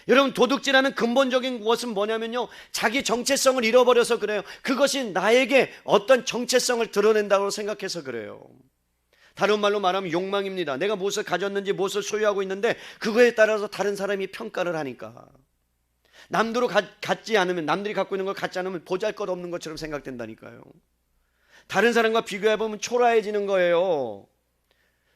여러분, 도둑질하는 근본적인 것은 뭐냐면요, 자기 정체성을 잃어버려서 그래요. 그것이 나에게 어떤 정체성을 드러낸다고 생각해서 그래요. 다른 말로 말하면 욕망입니다. 내가 무엇을 가졌는지, 무엇을 소유하고 있는데 그거에 따라서 다른 사람이 평가를 하니까, 남들이 갖지 않으면, 남들이 갖고 있는 걸 갖지 않으면 보잘것없는 것처럼 생각된다니까요. 다른 사람과 비교해보면 초라해지는 거예요.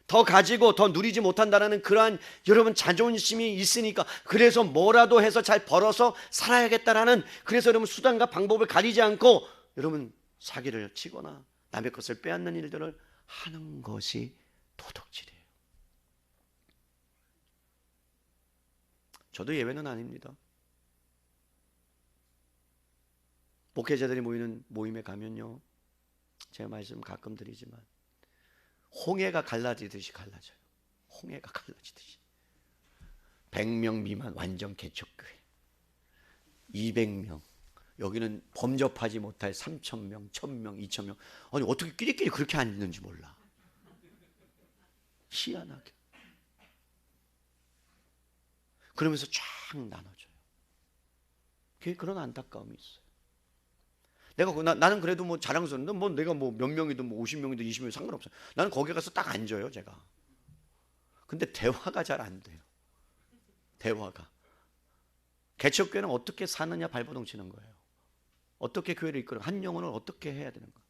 더 가지고 더 누리지 못한다는 그러한 여러분 자존심이 있으니까, 그래서 뭐라도 해서 잘 벌어서 살아야겠다라는, 그래서 여러분 수단과 방법을 가리지 않고 여러분 사기를 치거나 남의 것을 빼앗는 일들을 하는 것이 도둑질이에요. 저도 예외는 아닙니다. 목회자들이 모이는 모임에 가면요, 제가 말씀 가끔 드리지만 홍해가 갈라지듯이 갈라져요. 홍해가 갈라지듯이. 100명 미만 완전 개척교회, 200명, 여기는 범접하지 못할 3,000명, 1,000명, 2,000명. 아니 어떻게 끼리끼리 그렇게 앉는지 몰라. 희한하게. 그러면서 쫙 나눠줘요. 그런 안타까움이 있어요. 나는 그래도 뭐 자랑스러운데, 뭐 내가 뭐 몇 명이든 뭐 50명이든 20명이든 상관없어요. 나는 거기 가서 딱 앉아요, 제가. 근데 대화가 잘 안 돼요. 대화가. 개척교회는 어떻게 사느냐 발버둥 치는 거예요. 어떻게 교회를 이끌어, 한 영혼을 어떻게 해야 되는 가,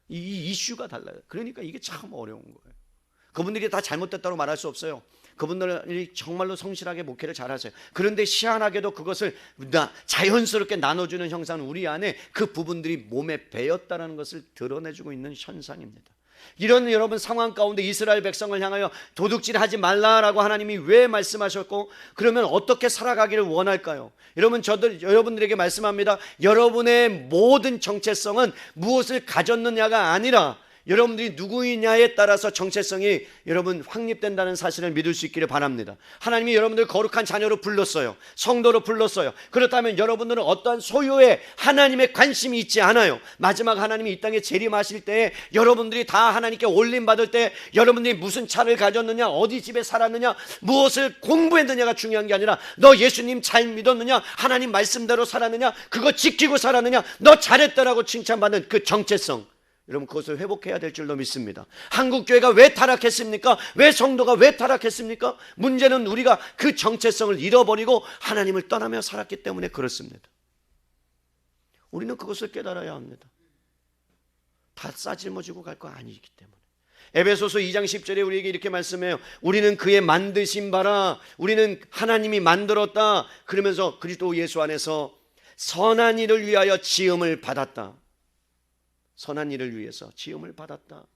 이 이슈가 달라요. 그러니까 이게 참 어려운 거예요. 그분들이 다 잘못됐다고 말할 수 없어요. 그분들이 정말로 성실하게 목회를 잘하세요. 그런데 희한하게도 그것을 자연스럽게 나눠주는 형상은 우리 안에 그 부분들이 몸에 배었다는 것을 드러내주고 있는 현상입니다. 이런 여러분 상황 가운데 이스라엘 백성을 향하여 도둑질하지 말라라고 하나님이 왜 말씀하셨고, 그러면 어떻게 살아가기를 원할까요? 여러분들에게 말씀합니다. 여러분의 모든 정체성은 무엇을 가졌느냐가 아니라 여러분들이 누구이냐에 따라서 정체성이 여러분 확립된다는 사실을 믿을 수 있기를 바랍니다. 하나님이 여러분들 거룩한 자녀로 불렀어요. 성도로 불렀어요. 그렇다면 여러분들은 어떠한 소유에 하나님의 관심이 있지 않아요. 마지막 하나님이 이 땅에 재림하실 때에 여러분들이 다 하나님께 올림받을 때 여러분들이 무슨 차를 가졌느냐, 어디 집에 살았느냐, 무엇을 공부했느냐가 중요한 게 아니라 너 예수님 잘 믿었느냐, 하나님 말씀대로 살았느냐, 그거 지키고 살았느냐, 너 잘했다라고 칭찬받는 그 정체성, 여러분 그것을 회복해야 될 줄로 믿습니다. 한국교회가 왜 타락했습니까? 왜 성도가 왜 타락했습니까? 문제는 우리가 그 정체성을 잃어버리고 하나님을 떠나며 살았기 때문에 그렇습니다. 우리는 그것을 깨달아야 합니다. 다 싸질머지고 갈 거 아니기 때문에. 에베소서 2장 10절에 우리에게 이렇게 말씀해요. 우리는 그의 만드신 바라, 우리는 하나님이 만들었다. 그러면서 그리스도 예수 안에서 선한 일을 위하여 지음을 받았다. 선한 일을 위해서 지음을 받았다.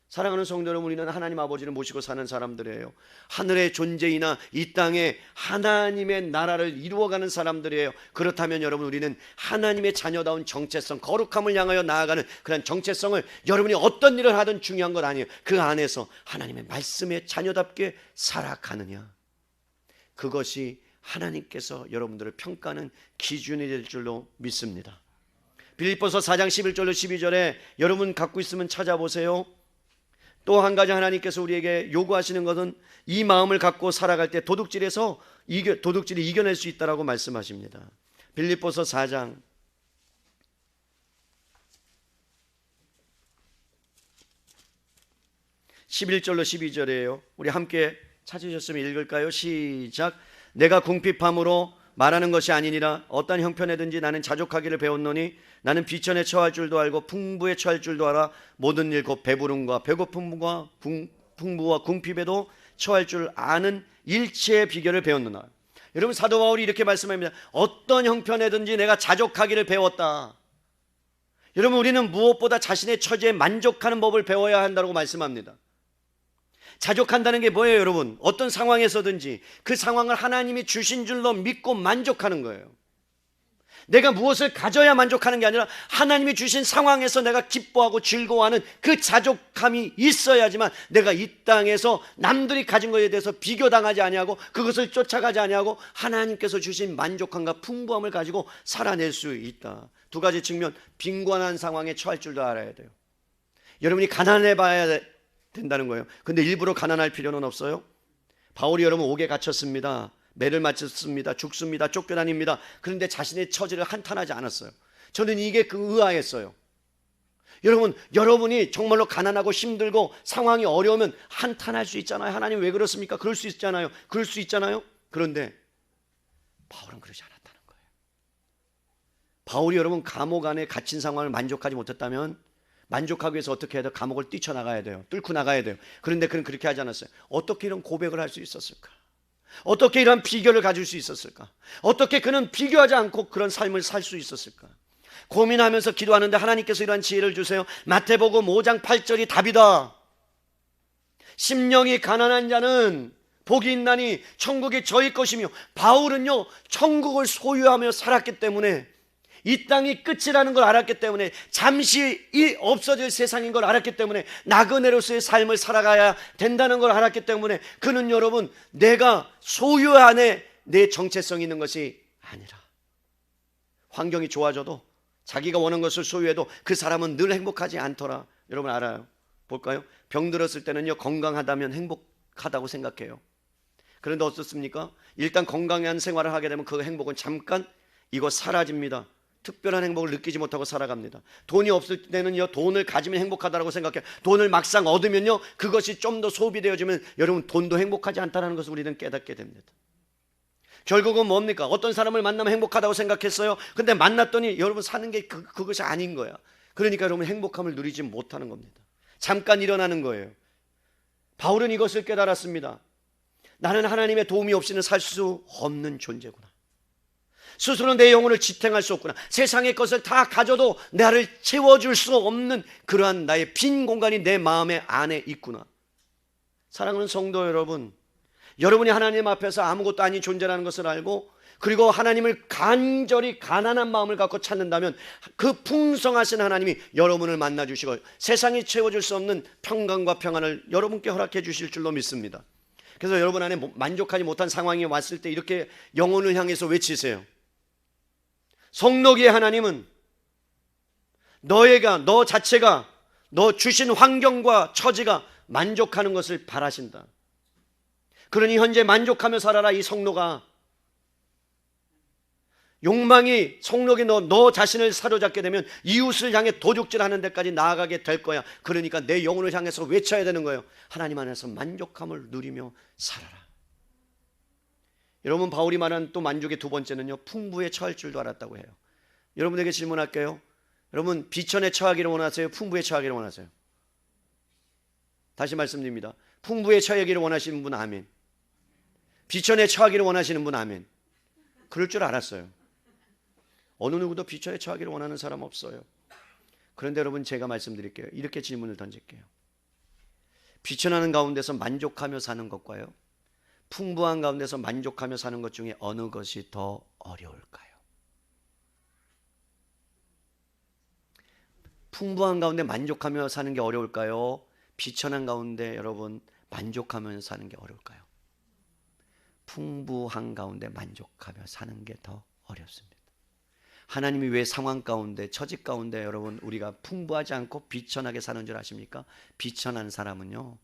사랑하는 성도 여러분, 우리는 하나님 아버지를 모시고 사는 사람들이에요. 하늘의 존재이나 이 땅에 하나님의 나라를 이루어가는 사람들이에요. 그렇다면 여러분, 우리는 하나님의 자녀다운 정체성, 거룩함을 향하여 나아가는 그런 정체성을, 여러분이 어떤 일을 하든 중요한 건 아니에요. 그 안에서 하나님의 말씀의 자녀답게 살아가느냐, 그것이 하나님께서 여러분들을 평가하는 기준이 될 줄로 믿습니다. 빌립보서 4장 11절로 12절에 여러분 갖고 있으면 찾아보세요. 또 한 가지 하나님께서 우리에게 요구하시는 것은 이 마음을 갖고 살아갈 때 도둑질이 이겨낼 수 있다라고 말씀하십니다. 빌립보서 4장 11절로 12절이에요. 우리 함께 찾으셨으면 읽을까요? 시작. 내가 궁핍함으로 말하는 것이 아니니라. 어떤 형편에든지 나는 자족하기를 배웠노니 나는 비천에 처할 줄도 알고 풍부에 처할 줄도 알아. 모든 일 곧 배부름과 배고픔과 풍부와 궁핍에도 처할 줄 아는 일체의 비결을 배웠느나. 여러분, 사도 바울이 이렇게 말씀합니다. 어떤 형편에든지 내가 자족하기를 배웠다. 여러분, 우리는 무엇보다 자신의 처지에 만족하는 법을 배워야 한다고 말씀합니다. 자족한다는 게 뭐예요, 여러분? 어떤 상황에서든지 그 상황을 하나님이 주신 줄로 믿고 만족하는 거예요. 내가 무엇을 가져야 만족하는 게 아니라 하나님이 주신 상황에서 내가 기뻐하고 즐거워하는 그 자족함이 있어야지만 내가 이 땅에서 남들이 가진 것에 대해서 비교당하지 아니하고 그것을 쫓아가지 아니하고 하나님께서 주신 만족함과 풍부함을 가지고 살아낼 수 있다. 두 가지 측면, 빈곤한 상황에 처할 줄도 알아야 돼요. 여러분이 가난해 봐야 된다는 거예요. 근데 일부러 가난할 필요는 없어요. 바울이 여러분 옥에 갇혔습니다. 매를 맞췄습니다. 죽습니다. 쫓겨다닙니다. 그런데 자신의 처지를 한탄하지 않았어요. 저는 이게 의아했어요. 여러분이 정말로 가난하고 힘들고 상황이 어려우면 한탄할 수 있잖아요. 하나님 왜 그렇습니까? 그럴 수 있잖아요. 그런데 바울은 그러지 않았다는 거예요. 바울이 여러분 감옥 안에 갇힌 상황을 만족하지 못했다면 만족하기 위해서 어떻게 해야 돼요? 감옥을 뛰쳐나가야 돼요. 뚫고 나가야 돼요. 그런데 그는 그렇게 하지 않았어요. 어떻게 이런 고백을 할 수 있었을까? 어떻게 이런 비결을 가질 수 있었을까? 어떻게 그는 비교하지 않고 그런 삶을 살 수 있었을까? 고민하면서 기도하는데 하나님께서 이러한 지혜를 주세요. 마태복음 5장 8절이 답이다. 심령이 가난한 자는 복이 있나니 천국이 저희 것이며, 바울은요 천국을 소유하며 살았기 때문에, 이 땅이 끝이라는 걸 알았기 때문에, 잠시 없어질 세상인 걸 알았기 때문에, 나그네로서의 삶을 살아가야 된다는 걸 알았기 때문에 그는 여러분 내가 소유 안에 내 정체성이 있는 것이 아니라, 환경이 좋아져도 자기가 원하는 것을 소유해도 그 사람은 늘 행복하지 않더라. 여러분 알아요? 볼까요? 병들었을 때는요 건강하다면 행복하다고 생각해요. 그런데 어떻습니까? 일단 건강한 생활을 하게 되면 그 행복은 잠깐 이거 사라집니다. 특별한 행복을 느끼지 못하고 살아갑니다. 돈이 없을 때는요 돈을 가지면 행복하다고 생각해요. 돈을 막상 얻으면요 그것이 좀 더 소비되어지면 여러분 돈도 행복하지 않다는 것을 우리는 깨닫게 됩니다. 결국은 뭡니까? 어떤 사람을 만나면 행복하다고 생각했어요. 근데 만났더니 여러분 사는 게 그것이 아닌 거야. 그러니까 여러분 행복함을 누리지 못하는 겁니다. 잠깐 일어나는 거예요. 바울은 이것을 깨달았습니다. 나는 하나님의 도움이 없이는 살 수 없는 존재구나. 스스로 내 영혼을 지탱할 수 없구나. 세상의 것을 다 가져도 나를 채워줄 수 없는 그러한 나의 빈 공간이 내 마음의 안에 있구나. 사랑하는 성도 여러분, 여러분이 하나님 앞에서 아무것도 아닌 존재라는 것을 알고, 그리고 하나님을 간절히 가난한 마음을 갖고 찾는다면 그 풍성하신 하나님이 여러분을 만나주시고 세상이 채워줄 수 없는 평강과 평안을 여러분께 허락해 주실 줄로 믿습니다. 그래서 여러분 안에 만족하지 못한 상황이 왔을 때 이렇게 영혼을 향해서 외치세요. 성록의 하나님은 너 자체가 너 주신 환경과 처지가 만족하는 것을 바라신다. 그러니 현재 만족하며 살아라. 이 성록아, 욕망이 성록이 너 자신을 사로잡게 되면 이웃을 향해 도둑질하는 데까지 나아가게 될 거야. 그러니까 내 영혼을 향해서 외쳐야 되는 거예요. 하나님 안에서 만족함을 누리며 살아라. 여러분, 바울이 말한 또 만족의 두 번째는요, 풍부에 처할 줄도 알았다고 해요. 여러분에게 질문할게요. 여러분, 비천에 처하기를 원하세요? 풍부에 처하기를 원하세요? 다시 말씀드립니다. 풍부에 처하기를 원하시는 분 아멘. 비천에 처하기를 원하시는 분 아멘. 그럴 줄 알았어요. 어느 누구도 비천에 처하기를 원하는 사람 없어요. 그런데 여러분, 제가 말씀드릴게요. 이렇게 질문을 던질게요. 비천하는 가운데서 만족하며 사는 것과요, 풍부한 가운데서 만족하며 사는 것 중에 어느 것이 더 어려울까요? 풍부한 가운데 만족하며 사는 게 어려울까요? 비천한 가운데 여러분 만족하며 사는 게 어려울까요? 풍부한 가운데 만족하며 사는 게 더 어렵습니다. 하나님이 왜 상황 가운데, 처지 가운데 여러분 우리가 풍부하지 않고 비천하게 사는 줄 아십니까? 비천한 사람은요,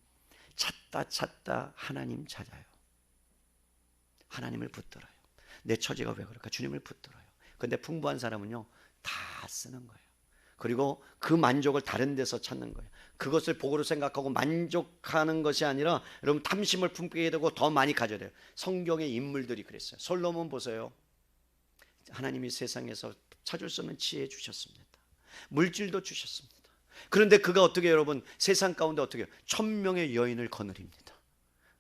찾다 하나님 찾아요. 하나님을 붙들어요. 내 처지가 왜 그럴까? 주님을 붙들어요. 근데 풍부한 사람은요, 다 쓰는 거예요. 그리고 그 만족을 다른 데서 찾는 거예요. 그것을 복으로 생각하고 만족하는 것이 아니라 여러분 탐심을 품게 되고 더 많이 가져야 돼요. 성경의 인물들이 그랬어요. 솔로몬 보세요. 하나님이 세상에서 찾을 수 없는 지혜 주셨습니다. 물질도 주셨습니다. 그런데 그가 어떻게 여러분 세상 가운데 어떻게 1000명의 여인을 거느립니다.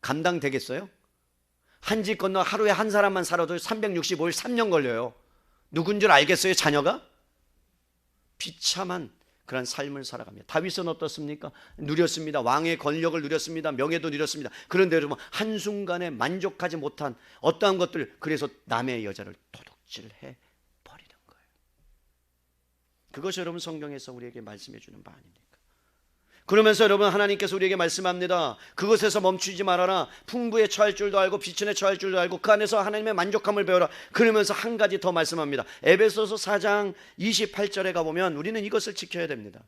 감당되겠어요? 한 집 건너 하루에 한 사람만 살아도 365일 3년 걸려요. 누군 줄 알겠어요? 자녀가? 비참한 그런 삶을 살아갑니다. 다윗은 어떻습니까? 누렸습니다. 왕의 권력을 누렸습니다. 명예도 누렸습니다. 그런데 여러분 한순간에 만족하지 못한 어떠한 것들, 그래서 남의 여자를 도둑질해 버리는 거예요. 그것이 여러분 성경에서 우리에게 말씀해 주는 바 아닙니까? 그러면서 여러분 하나님께서 우리에게 말씀합니다. 그것에서 멈추지 말아라. 풍부에 처할 줄도 알고 비천에 처할 줄도 알고 그 안에서 하나님의 만족함을 배워라. 그러면서 한 가지 더 말씀합니다. 에베소서 4장 28절에 가보면 우리는 이것을 지켜야 됩니다.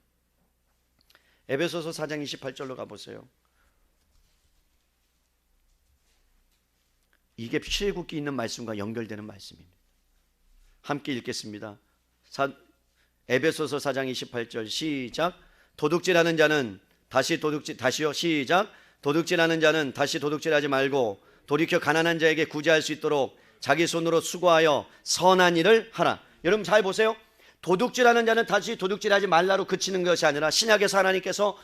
에베소서 4장 28절로 가보세요. 이게 출애굽기 있는 말씀과 연결되는 말씀입니다. 함께 읽겠습니다. 에베소서 4장 28절 시작. 도둑질하는 자는 다시요 시작. 도둑질하는 자는 다시 도둑질하지 말고 돌이켜 가난한 자에게 구제할 수 있도록 자기 손으로 수고하여 선한 일을 하라. 여러분 잘 보세요. 도둑질하는 자는 다시 도둑질하지 말라로 그치는 것이 아니라 신약에서 하나님께서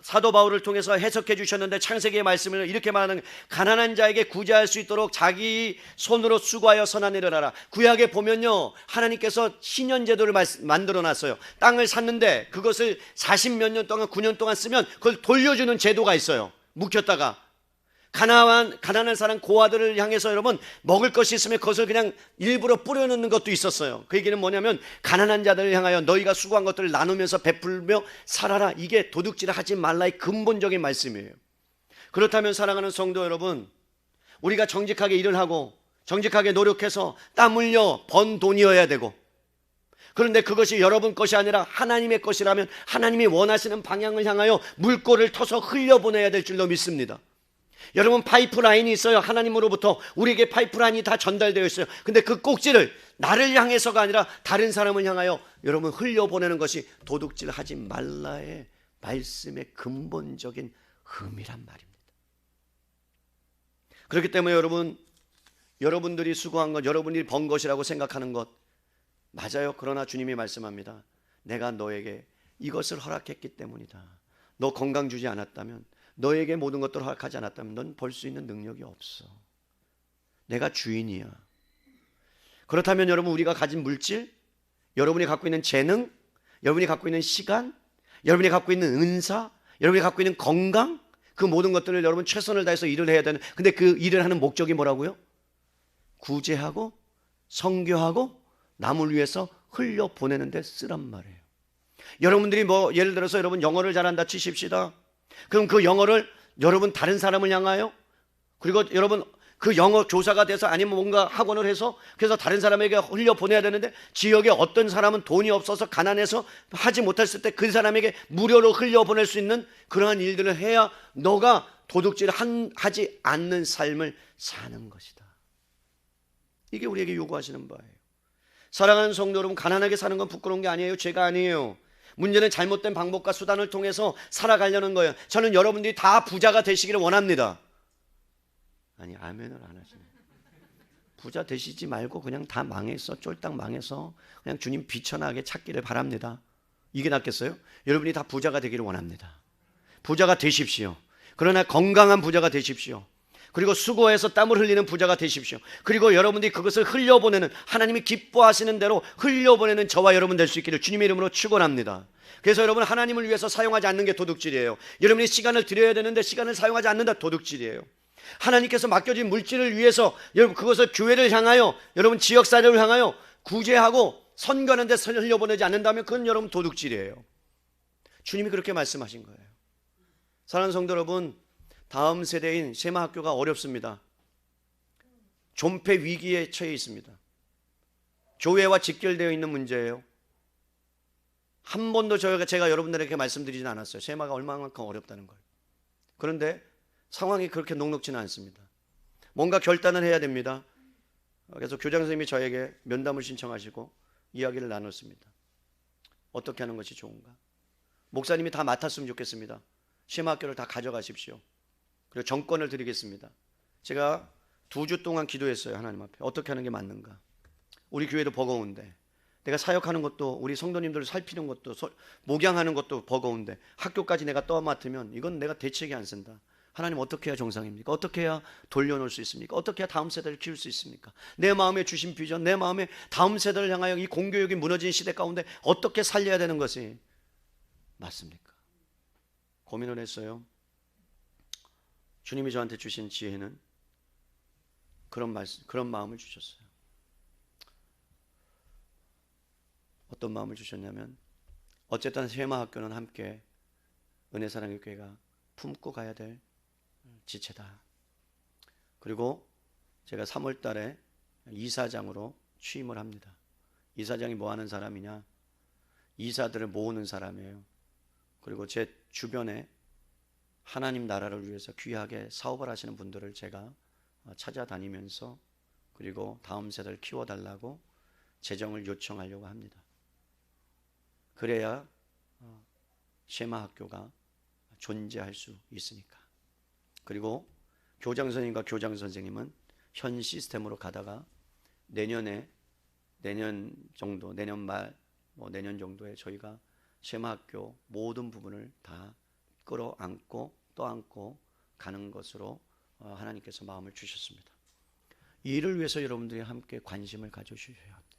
사도 바울을 통해서 해석해 주셨는데 창세기의 말씀을 이렇게 말하는, 가난한 자에게 구제할 수 있도록 자기 손으로 수고하여 선한 일을 하라. 구약에 보면요, 하나님께서 신년제도를 만들어 놨어요. 땅을 샀는데 그것을 40몇 년 동안 9년 동안 쓰면 그걸 돌려주는 제도가 있어요. 묵혔다가 가난한 사람 고아들을 향해서 여러분 먹을 것이 있으면 그것을 그냥 일부러 뿌려놓는 것도 있었어요. 그 얘기는 뭐냐면 가난한 자들을 향하여 너희가 수고한 것들을 나누면서 베풀며 살아라. 이게 도둑질 하지 말라의 근본적인 말씀이에요. 그렇다면 사랑하는 성도 여러분, 우리가 정직하게 일을 하고 정직하게 노력해서 땀 흘려 번 돈이어야 되고, 그런데 그것이 여러분 것이 아니라 하나님의 것이라면 하나님이 원하시는 방향을 향하여 물꼬를 터서 흘려보내야 될 줄로 믿습니다. 여러분 파이프라인이 있어요. 하나님으로부터 우리에게 파이프라인이 다 전달되어 있어요. 근데 그 꼭지를 나를 향해서가 아니라 다른 사람을 향하여 여러분 흘려보내는 것이 도둑질 하지 말라의 말씀의 근본적인 의미란 말입니다. 그렇기 때문에 여러분들이 수고한 것, 여러분이 번 것이라고 생각하는 것 맞아요. 그러나 주님이 말씀합니다. 내가 너에게 이것을 허락했기 때문이다. 너 건강 주지 않았다면, 너에게 모든 것들을 허락하지 않았다면 넌 벌 수 있는 능력이 없어. 내가 주인이야. 그렇다면 여러분 우리가 가진 물질, 여러분이 갖고 있는 재능, 여러분이 갖고 있는 시간, 여러분이 갖고 있는 은사, 여러분이 갖고 있는 건강, 그 모든 것들을 여러분 최선을 다해서 일을 해야 되는, 근데 그 일을 하는 목적이 뭐라고요? 구제하고 선교하고 남을 위해서 흘려보내는 데 쓰란 말이에요. 여러분들이 예를 들어서 여러분 영어를 잘한다 치십시다. 그럼 그 영어를 여러분 다른 사람을 향하여, 그리고 여러분 그 영어 교사가 돼서 아니면 뭔가 학원을 해서 그래서 다른 사람에게 흘려보내야 되는데 지역에 어떤 사람은 돈이 없어서 가난해서 하지 못했을 때 그 사람에게 무료로 흘려보낼 수 있는 그러한 일들을 해야 너가 도둑질 하지 않는 삶을 사는 것이다. 이게 우리에게 요구하시는 바예요. 사랑하는 성도 여러분, 가난하게 사는 건 부끄러운 게 아니에요. 죄가 아니에요. 문제는 잘못된 방법과 수단을 통해서 살아가려는 거예요. 저는 여러분들이 다 부자가 되시기를 원합니다. 아니, 아멘을 안 하시네. 부자 되시지 말고 그냥 다 망해서 쫄딱 망해서 그냥 주님 비천하게 찾기를 바랍니다. 이게 낫겠어요? 여러분이 다 부자가 되기를 원합니다. 부자가 되십시오. 그러나 건강한 부자가 되십시오. 그리고 수고해서 땀을 흘리는 부자가 되십시오. 그리고 여러분들이 그것을 흘려보내는, 하나님이 기뻐하시는 대로 흘려보내는 저와 여러분 될 수 있기를 주님의 이름으로 축원합니다. 그래서 여러분 하나님을 위해서 사용하지 않는 게 도둑질이에요. 여러분이 시간을 드려야 되는데 시간을 사용하지 않는다, 도둑질이에요. 하나님께서 맡겨진 물질을 위해서 여러분 그것을 교회를 향하여, 여러분 지역사회를 향하여 구제하고 선교하는 데 흘려보내지 않는다면 그건 여러분 도둑질이에요. 주님이 그렇게 말씀하신 거예요. 사랑하는 성도 여러분, 다음 세대인 세마학교가 어렵습니다. 존폐 위기에 처해 있습니다. 교회와 직결되어 있는 문제예요. 한 번도 제가 여러분들에게 말씀드리진 않았어요. 쉐마가 얼마만큼 어렵다는 걸. 그런데 상황이 그렇게 녹록지는 않습니다. 뭔가 결단을 해야 됩니다. 그래서 교장 선생님이 저에게 면담을 신청하시고 이야기를 나눴습니다. 어떻게 하는 것이 좋은가? 목사님이 다 맡았으면 좋겠습니다. 쉐마 학교를 다 가져가십시오. 그리고 정권을 드리겠습니다. 제가 2주 동안 기도했어요. 하나님 앞에. 어떻게 하는 게 맞는가? 우리 교회도 버거운데, 내가 사역하는 것도, 우리 성도님들을 살피는 것도, 목양하는 것도 버거운데 학교까지 내가 떠맡으면 이건 내가 대책이 안 쓴다. 하나님, 어떻게 해야 정상입니까? 어떻게 해야 돌려놓을 수 있습니까? 어떻게 해야 다음 세대를 키울 수 있습니까? 내 마음에 주신 비전, 내 마음에 다음 세대를 향하여 이 공교육이 무너진 시대 가운데 어떻게 살려야 되는 것이 맞습니까? 고민을 했어요. 주님이 저한테 주신 지혜는 그런 마음을 주셨어요. 어떤 마음을 주셨냐면, 어쨌든 쉐마 학교는 함께 은혜사랑교회가 품고 가야 될 지체다. 그리고 제가 3월 달에 이사장으로 취임을 합니다. 이사장이 뭐 하는 사람이냐? 이사들을 모으는 사람이에요. 그리고 제 주변에 하나님 나라를 위해서 귀하게 사업을 하시는 분들을 제가 찾아다니면서, 그리고 다음 세대를 키워달라고 재정을 요청하려고 합니다. 그래야 쉐마 학교가 존재할 수 있으니까. 그리고 교장 선생님과 교장 선생님은 현 시스템으로 가다가 내년 정도, 내년 말, 내년 정도에 저희가 쉐마 학교 모든 부분을 다 끌어안고 떠안고 가는 것으로 하나님께서 마음을 주셨습니다. 이 일을 위해서 여러분들이 함께 관심을 가져주셔야 합니다.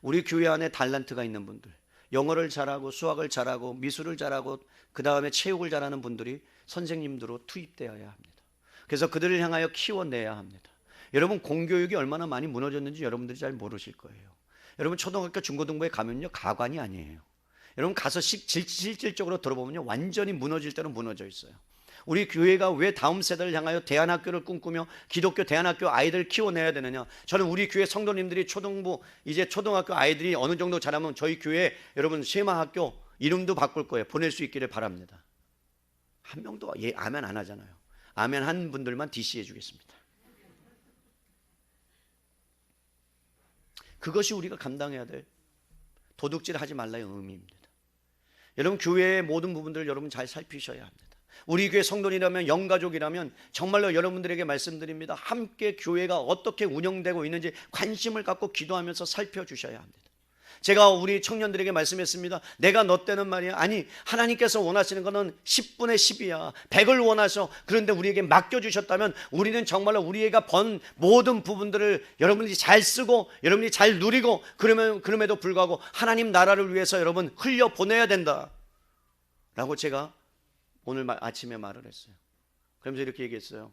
우리 교회 안에 달란트가 있는 분들, 영어를 잘하고 수학을 잘하고 미술을 잘하고 그 다음에 체육을 잘하는 분들이 선생님들로 투입되어야 합니다. 그래서 그들을 향하여 키워내야 합니다. 여러분, 공교육이 얼마나 많이 무너졌는지 여러분들이 잘 모르실 거예요. 여러분, 초등학교 중고등부에 가면요, 가관이 아니에요. 여러분, 가서 실질적으로 들어보면요, 완전히 무너질 때는 무너져 있어요. 우리 교회가 왜 다음 세대를 향하여 대안학교를 꿈꾸며 기독교 대안학교 아이들을 키워내야 되느냐? 저는 우리 교회 성도님들이 초등부, 이제 초등학교 아이들이 어느 정도 자라면 저희 교회 여러분 쉐마 학교 이름도 바꿀 거예요. 보낼 수 있기를 바랍니다. 한 명도 아멘 안 하잖아요. 아멘 한 분들만 DC해 주겠습니다. 그것이 우리가 감당해야 될 도둑질하지 말라의 의미입니다. 여러분, 교회의 모든 부분들을 여러분 잘 살피셔야 합니다. 우리 교회 성도이라면, 영가족이라면 정말로 여러분들에게 말씀드립니다. 함께 교회가 어떻게 운영되고 있는지 관심을 갖고 기도하면서 살펴주셔야 합니다. 제가 우리 청년들에게 말씀했습니다. 내가 너 때는 말이야, 아니 하나님께서 원하시는 것은 10분의 10이야 100을 원하셔. 그런데 우리에게 맡겨주셨다면 우리는 정말로 우리가 번 모든 부분들을 여러분들이 잘 쓰고 여러분이 잘 누리고, 그럼에도 불구하고 하나님 나라를 위해서 여러분 흘려보내야 된다 라고 제가 오늘 아침에 말을 했어요. 그러면서 이렇게 얘기했어요.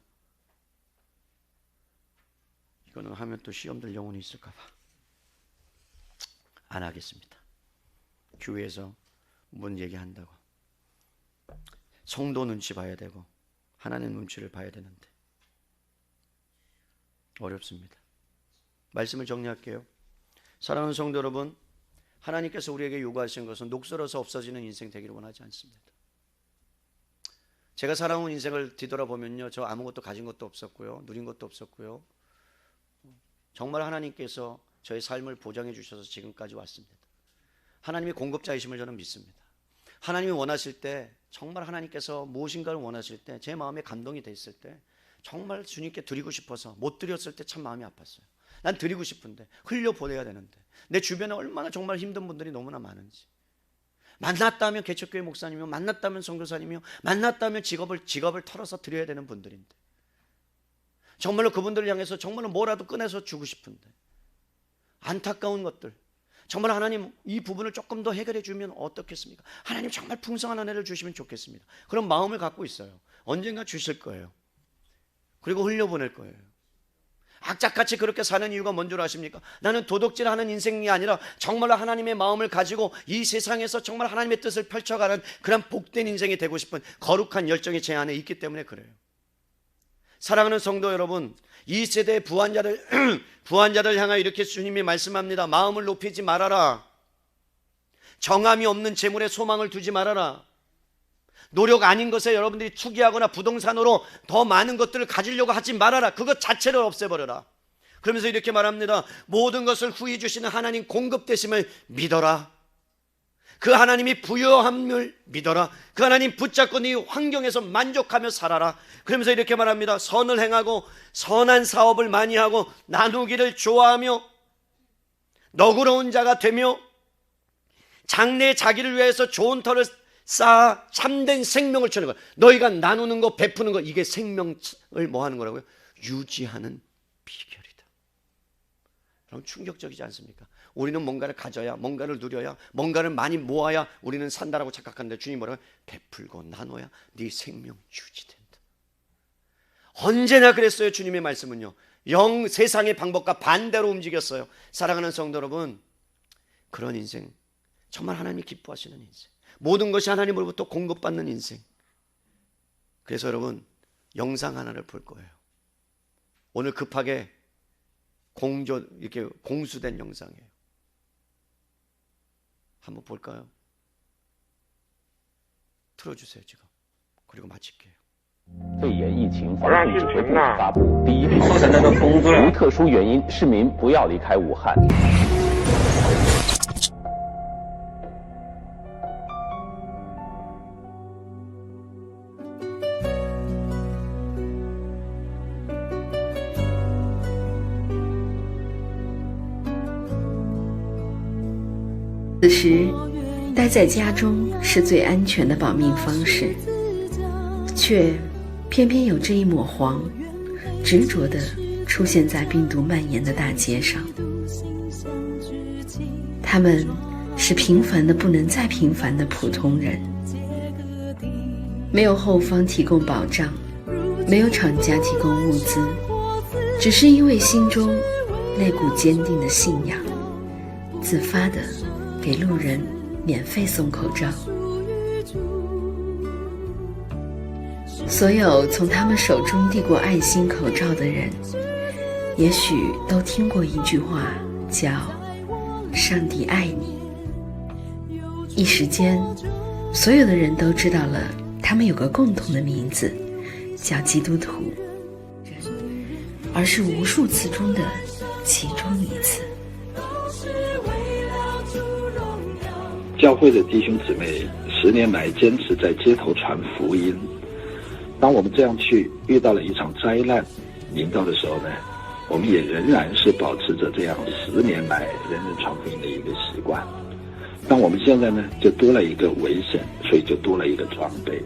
이거는 하면 또 시험들 영혼이 있을까 봐 안 하겠습니다. 교회에서 뭔 얘기한다고. 성도 눈치 봐야 되고 하나님 눈치를 봐야 되는데 어렵습니다. 말씀을 정리할게요. 사랑하는 성도 여러분, 하나님께서 우리에게 요구하신 것은 녹슬어서 없어지는 인생 되기를 원하지 않습니다. 제가 살아온 인생을 뒤돌아보면요, 저 아무것도 가진 것도 없었고요, 누린 것도 없었고요, 정말 하나님께서 저의 삶을 보장해 주셔서 지금까지 왔습니다. 하나님이 공급자이심을 저는 믿습니다. 하나님이 원하실 때, 정말 하나님께서 무엇인가를 원하실 때, 제 마음에 감동이 됐을 때 정말 주님께 드리고 싶어서 못 드렸을 때 참 마음이 아팠어요. 난 드리고 싶은데, 흘려보내야 되는데, 내 주변에 얼마나 정말 힘든 분들이 너무나 많은지. 만났다면 개척교회 목사님이며, 만났다면 선교사님이며, 만났다면 직업을 털어서 드려야 되는 분들인데, 정말로 그분들을 향해서 정말로 뭐라도 꺼내서 주고 싶은데, 안타까운 것들, 정말 하나님 이 부분을 조금 더 해결해 주면 어떻겠습니까? 하나님 정말 풍성한 은혜를 주시면 좋겠습니다. 그런 마음을 갖고 있어요. 언젠가 주실 거예요. 그리고 흘려보낼 거예요. 악착같이 그렇게 사는 이유가 뭔 줄 아십니까? 나는 도둑질하는 인생이 아니라 정말로 하나님의 마음을 가지고 이 세상에서 정말 하나님의 뜻을 펼쳐가는 그런 복된 인생이 되고 싶은 거룩한 열정이 제 안에 있기 때문에 그래요. 사랑하는 성도 여러분, 이 세대의 부한자를 향하여 이렇게 주님이 말씀합니다. 마음을 높이지 말아라. 정함이 없는 재물에 소망을 두지 말아라. 노력 아닌 것에 여러분들이 투기하거나 부동산으로 더 많은 것들을 가지려고 하지 말아라. 그것 자체를 없애버려라. 그러면서 이렇게 말합니다. 모든 것을 후히 주시는 하나님 공급되심을 믿어라. 그 하나님이 부여함을 믿어라. 그 하나님 붙잡고 네 환경에서 만족하며 살아라. 그러면서 이렇게 말합니다. 선을 행하고 선한 사업을 많이 하고 나누기를 좋아하며 너그러운 자가 되며 장래에 자기를 위해서 좋은 터를 쌓아 참된 생명을 주는 것. 너희가 나누는 거 베푸는 거, 이게 생명을 뭐 하는 거라고요? 유지하는 비결이다. 그럼 충격적이지 않습니까? 우리는 뭔가를 가져야, 뭔가를 누려야, 뭔가를 많이 모아야 우리는 산다라고 착각하는데 주님 뭐라고요? 베풀고 나눠야 네 생명 유지된다. 언제나 그랬어요. 주님의 말씀은요. 세상의 방법과 반대로 움직였어요. 사랑하는 성도 여러분, 그런 인생, 정말 하나님이 기뻐하시는 인생, 모든 것이 하나님으로부터 공급받는 인생. 그래서 여러분, 영상 하나를 볼 거예요. 오늘 급하게 이렇게 공수된 영상이에요. 한번 볼까요? 틀어주세요 지금. 그리고 마칠게요. 肺炎疫情防控指挥部发布第一通知，无特殊原因，市民不要离开武汉。此时，待在家中是最安全的保命方式，却偏偏有这一抹黄，执着地出现在病毒蔓延的大街上。他们是平凡的不能再平凡的普通人，没有后方提供保障，没有厂家提供物资，只是因为心中那股坚定的信仰，自发地给路人免费送口罩。所有从他们手中递过爱心口罩的人，也许都听过一句话，叫“上帝爱你”。一时间，所有的人都知道了他们有个共同的名字，叫基督徒，而是无数次中的其中一次。教会的弟兄姊妹10年来坚持在街头传福音。当我们这样去遇到了一场灾难临到的时候呢，我们也仍然是保持着这样10年来人人传福音的一个习惯。但我们现在呢，就多了一个危险，所以就多了一个装备。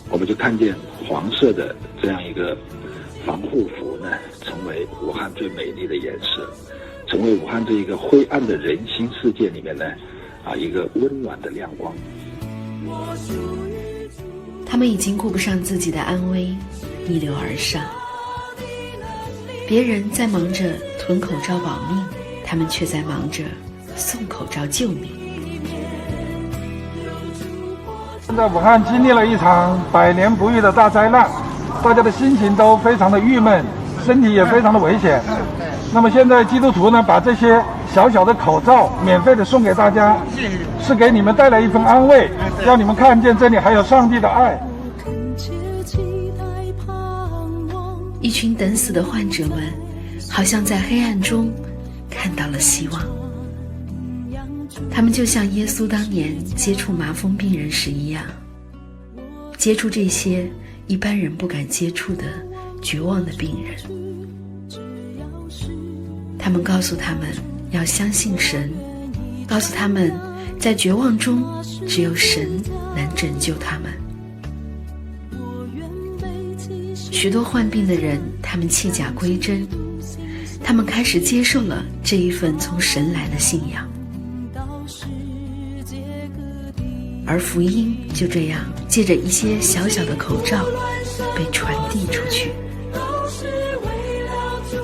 我们就看见黄色的这样一个防护服呢，成为武汉最美丽的颜色，成为武汉这一个灰暗的人心世界里面呢，一个温暖的亮光。他们已经顾不上自己的安危，逆流而上。别人在忙着囤口罩保命，他们却在忙着送口罩救命。现在武汉经历了一场100年不遇的大灾难，大家的心情都非常的郁闷，身体也非常的危险。那么现在基督徒呢，把这些小小的口罩免费的送给大家，是给你们带来一份安慰，让你们看见这里还有上帝的爱。一群等死的患者们，好像在黑暗中看到了希望。他们就像耶稣当年接触麻风病人时一样，接触这些一般人不敢接触的绝望的病人。他们告诉他们要相信神，告诉他们在绝望中只有神能拯救他们。许多患病的人，他们弃假归真，他们开始接受了这一份从神来的信仰，而福音就这样借着一些小小的口罩被传递出去。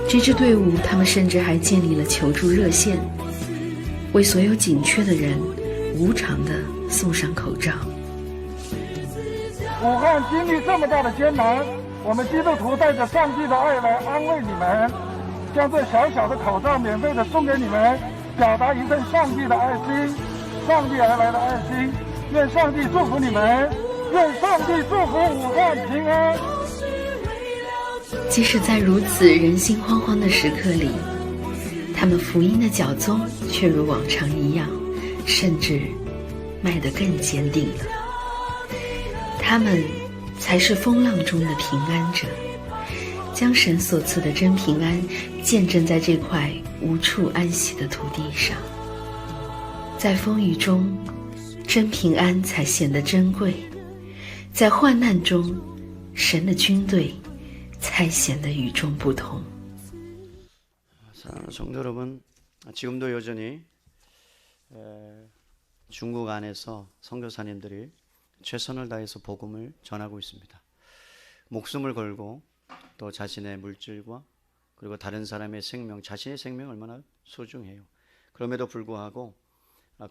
这支队伍，他们甚至还建立了求助热线，为所有紧缺的人无偿地送上口罩。武汉经历这么大的艰难，我们基督徒带着上帝的爱来安慰你们，将这小小的口罩免费的送给你们，表达一份上帝的爱心，上帝而来的爱心。愿上帝祝福你们，愿上帝祝福武汉平安。即使在如此人心惶惶的时刻里，他们福音的教宗却如往常一样，甚至迈得更坚定了。他们才是风浪中的平安者，将神所赐的真平安见证在这块无处安息的土地上。在风雨中，真平安才显得珍贵；在患难中，神的军队才显得与众不同。 사랑하는 성도 여러분, 지금도 여전히 중국 안에서 선교사님들이 최선을 다해서 복음을 전하고 있습니다. 목숨을 걸고 또 자신의 물질과 그리고 다른 사람의 생명, 자신의 생명 얼마나 소중해요. 그럼에도 불구하고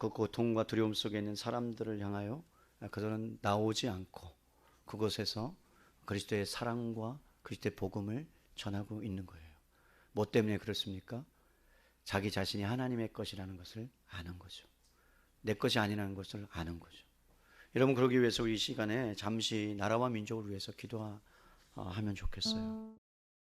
그 고통과 두려움 속에 있는 사람들을 향하여 그들은 나오지 않고 그곳에서 그리스도의 사랑과 그리스도의 복음을 전하고 있는 거예요. 뭐 때문에 그렇습니까? 자기 자신이 하나님의 것이라는 것을 아는 거죠. 내 것이 아니라는 것을 아는 거죠. 여러분, 그러기 위해서 우리 이 시간에 잠시 나라와 민족을 위해서 기도하면 좋겠어요.